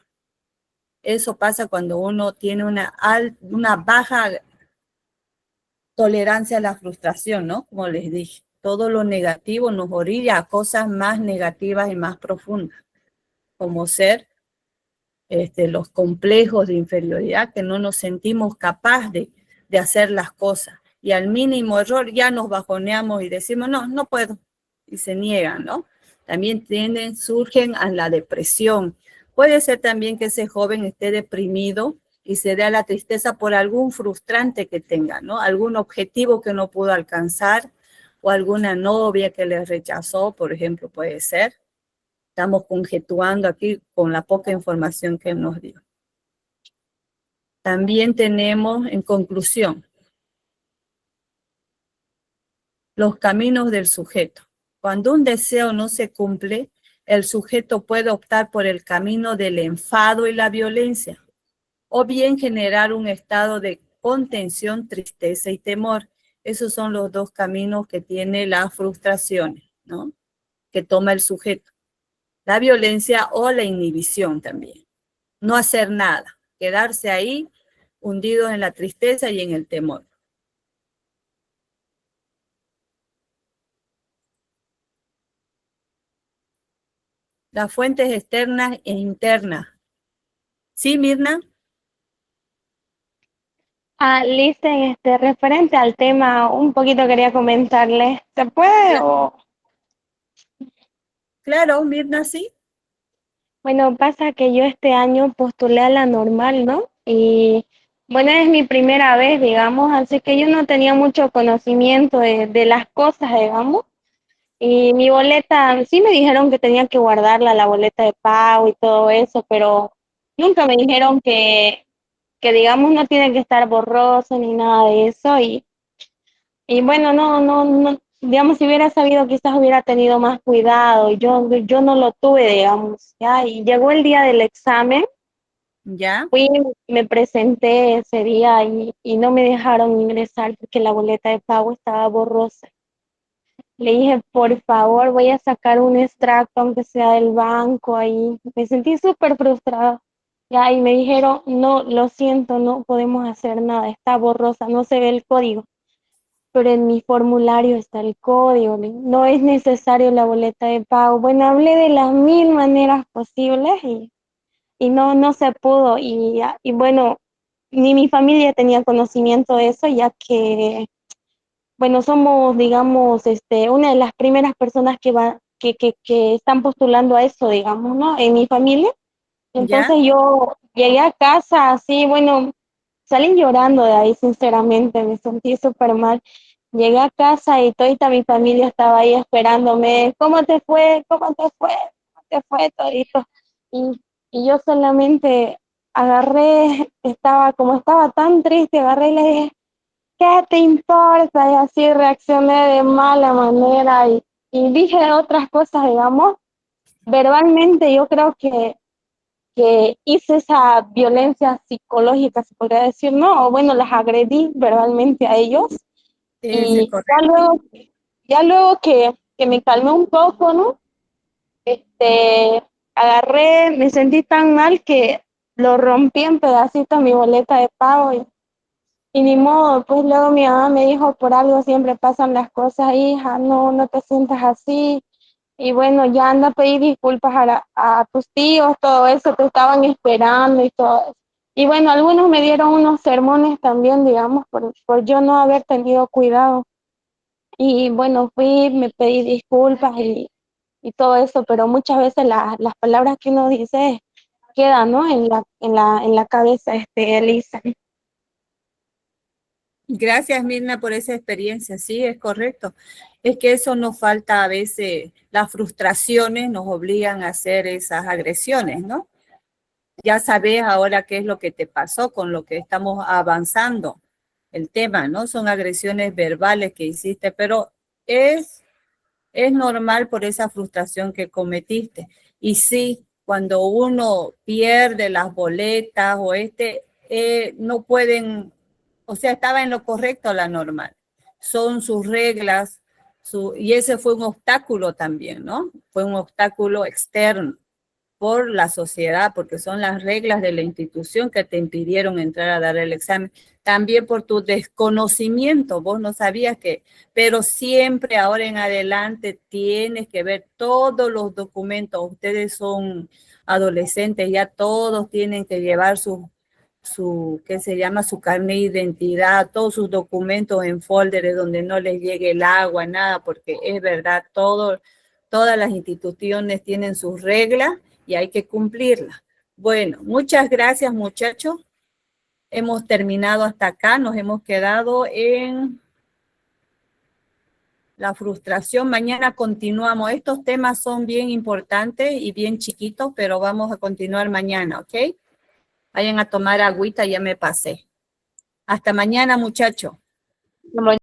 [SPEAKER 1] Eso pasa cuando uno tiene una baja tolerancia a la frustración, ¿no? Como les dije, todo lo negativo nos orilla a cosas más negativas y más profundas, como ser los complejos de inferioridad, que no nos sentimos capaces de hacer las cosas. Y al mínimo error ya nos bajoneamos y decimos, no, no puedo. Y se niegan, ¿no? También surgen a la depresión. Puede ser también que ese joven esté deprimido y se dé a la tristeza por algún frustrante que tenga, ¿no? Algún objetivo que no pudo alcanzar o alguna novia que le rechazó, por ejemplo, puede ser. Estamos conjetuando aquí con la poca información que nos dio. También tenemos, en conclusión, los caminos del sujeto. Cuando un deseo no se cumple, el sujeto puede optar por el camino del enfado y la violencia, o bien generar un estado de contención, tristeza y temor. Esos son los dos caminos que tiene las frustraciones, ¿no? Que toma el sujeto. La violencia o la inhibición también. No hacer nada, quedarse ahí hundidos en la tristeza y en el temor. Las fuentes externas e internas. ¿Sí, Mirna?
[SPEAKER 5] Listen, referente al tema, un poquito quería comentarles. ¿Se puede o...?
[SPEAKER 1] Claro, Mirna, sí.
[SPEAKER 5] Bueno, pasa que yo este año postulé a la normal, ¿no? Y Bueno, es mi primera vez, digamos, así que yo no tenía mucho conocimiento de las cosas, digamos. Y mi boleta, sí me dijeron que tenía que guardarla, la boleta de pago y todo eso, pero nunca me dijeron que digamos, no tiene que estar borroso ni nada de eso. Y bueno, no, digamos, si hubiera sabido, quizás hubiera tenido más cuidado. Yo no lo tuve, digamos, ya. Y llegó el día del examen.
[SPEAKER 1] ¿Ya?
[SPEAKER 5] Fui, me presenté ese día y no me dejaron ingresar porque la boleta de pago estaba borrosa. Le dije, por favor, voy a sacar un extracto, aunque sea del banco ahí. Me sentí súper frustrada. Ya, y me dijeron, no, lo siento, no podemos hacer nada, está borrosa, no se ve el código. Pero en mi formulario está el código, no es necesario la boleta de pago. Bueno, hablé de las mil maneras posibles y no se pudo. Y bueno, ni mi familia tenía conocimiento de eso, ya que bueno, somos, digamos, una de las primeras personas que están postulando a eso, digamos, ¿no? En mi familia.
[SPEAKER 1] ¿Ya?
[SPEAKER 5] Entonces yo llegué a casa así, bueno, salí llorando de ahí, sinceramente, me sentí súper mal. Llegué a casa y toda mi familia estaba ahí esperándome. ¿Cómo te fue? ¿Cómo te fue? ¿Cómo te fue todito? Y yo solamente agarré, como estaba tan triste, agarré y le dije, ¿qué te importa? Y así reaccioné de mala manera y dije otras cosas, digamos. Verbalmente yo creo que hice esa violencia psicológica, se podría decir, ¿no? O bueno, las agredí verbalmente a ellos.
[SPEAKER 1] Eso es
[SPEAKER 5] Y
[SPEAKER 1] correcto.
[SPEAKER 5] ya luego que me calmé un poco, ¿no? Agarré, me sentí tan mal que lo rompí en pedacitos mi boleta de pago y ni modo, pues luego mi mamá me dijo, por algo siempre pasan las cosas, hija, no te sientas así. Y bueno, ya anda a pedir disculpas a tus tíos, todo eso, te estaban esperando y todo eso. Y bueno, algunos me dieron unos sermones también, digamos, por yo no haber tenido cuidado. Y bueno, fui, me pedí disculpas y todo eso, pero muchas veces las palabras que uno dice quedan, ¿no? En la cabeza, Elisa.
[SPEAKER 1] Gracias, Mirna, por esa experiencia. Sí, es correcto. Es que eso nos falta a veces, las frustraciones nos obligan a hacer esas agresiones, ¿no? Ya sabes ahora qué es lo que te pasó con lo que estamos avanzando. El tema, ¿no? Son agresiones verbales que hiciste, pero es normal por esa frustración que cometiste. Y sí, cuando uno pierde las boletas o no pueden, o sea, estaba en lo correcto la normal. Son sus reglas, y ese fue un obstáculo también, ¿no? Fue un obstáculo externo por la sociedad, porque son las reglas de la institución que te impidieron entrar a dar el examen. También por tu desconocimiento, vos no sabías pero siempre ahora en adelante tienes que ver todos los documentos. Ustedes son adolescentes, ya todos tienen que llevar ¿qué se llama? Su carnet de identidad, todos sus documentos en folders donde no les llegue el agua, nada, porque es verdad, todas las instituciones tienen sus reglas y hay que cumplirla. Bueno, muchas gracias, muchachos. Hemos terminado hasta acá, nos hemos quedado en la frustración. Mañana continuamos. Estos temas son bien importantes y bien chiquitos, pero vamos a continuar mañana, ¿ok? Vayan a tomar agüita, ya me pasé. Hasta mañana, muchachos.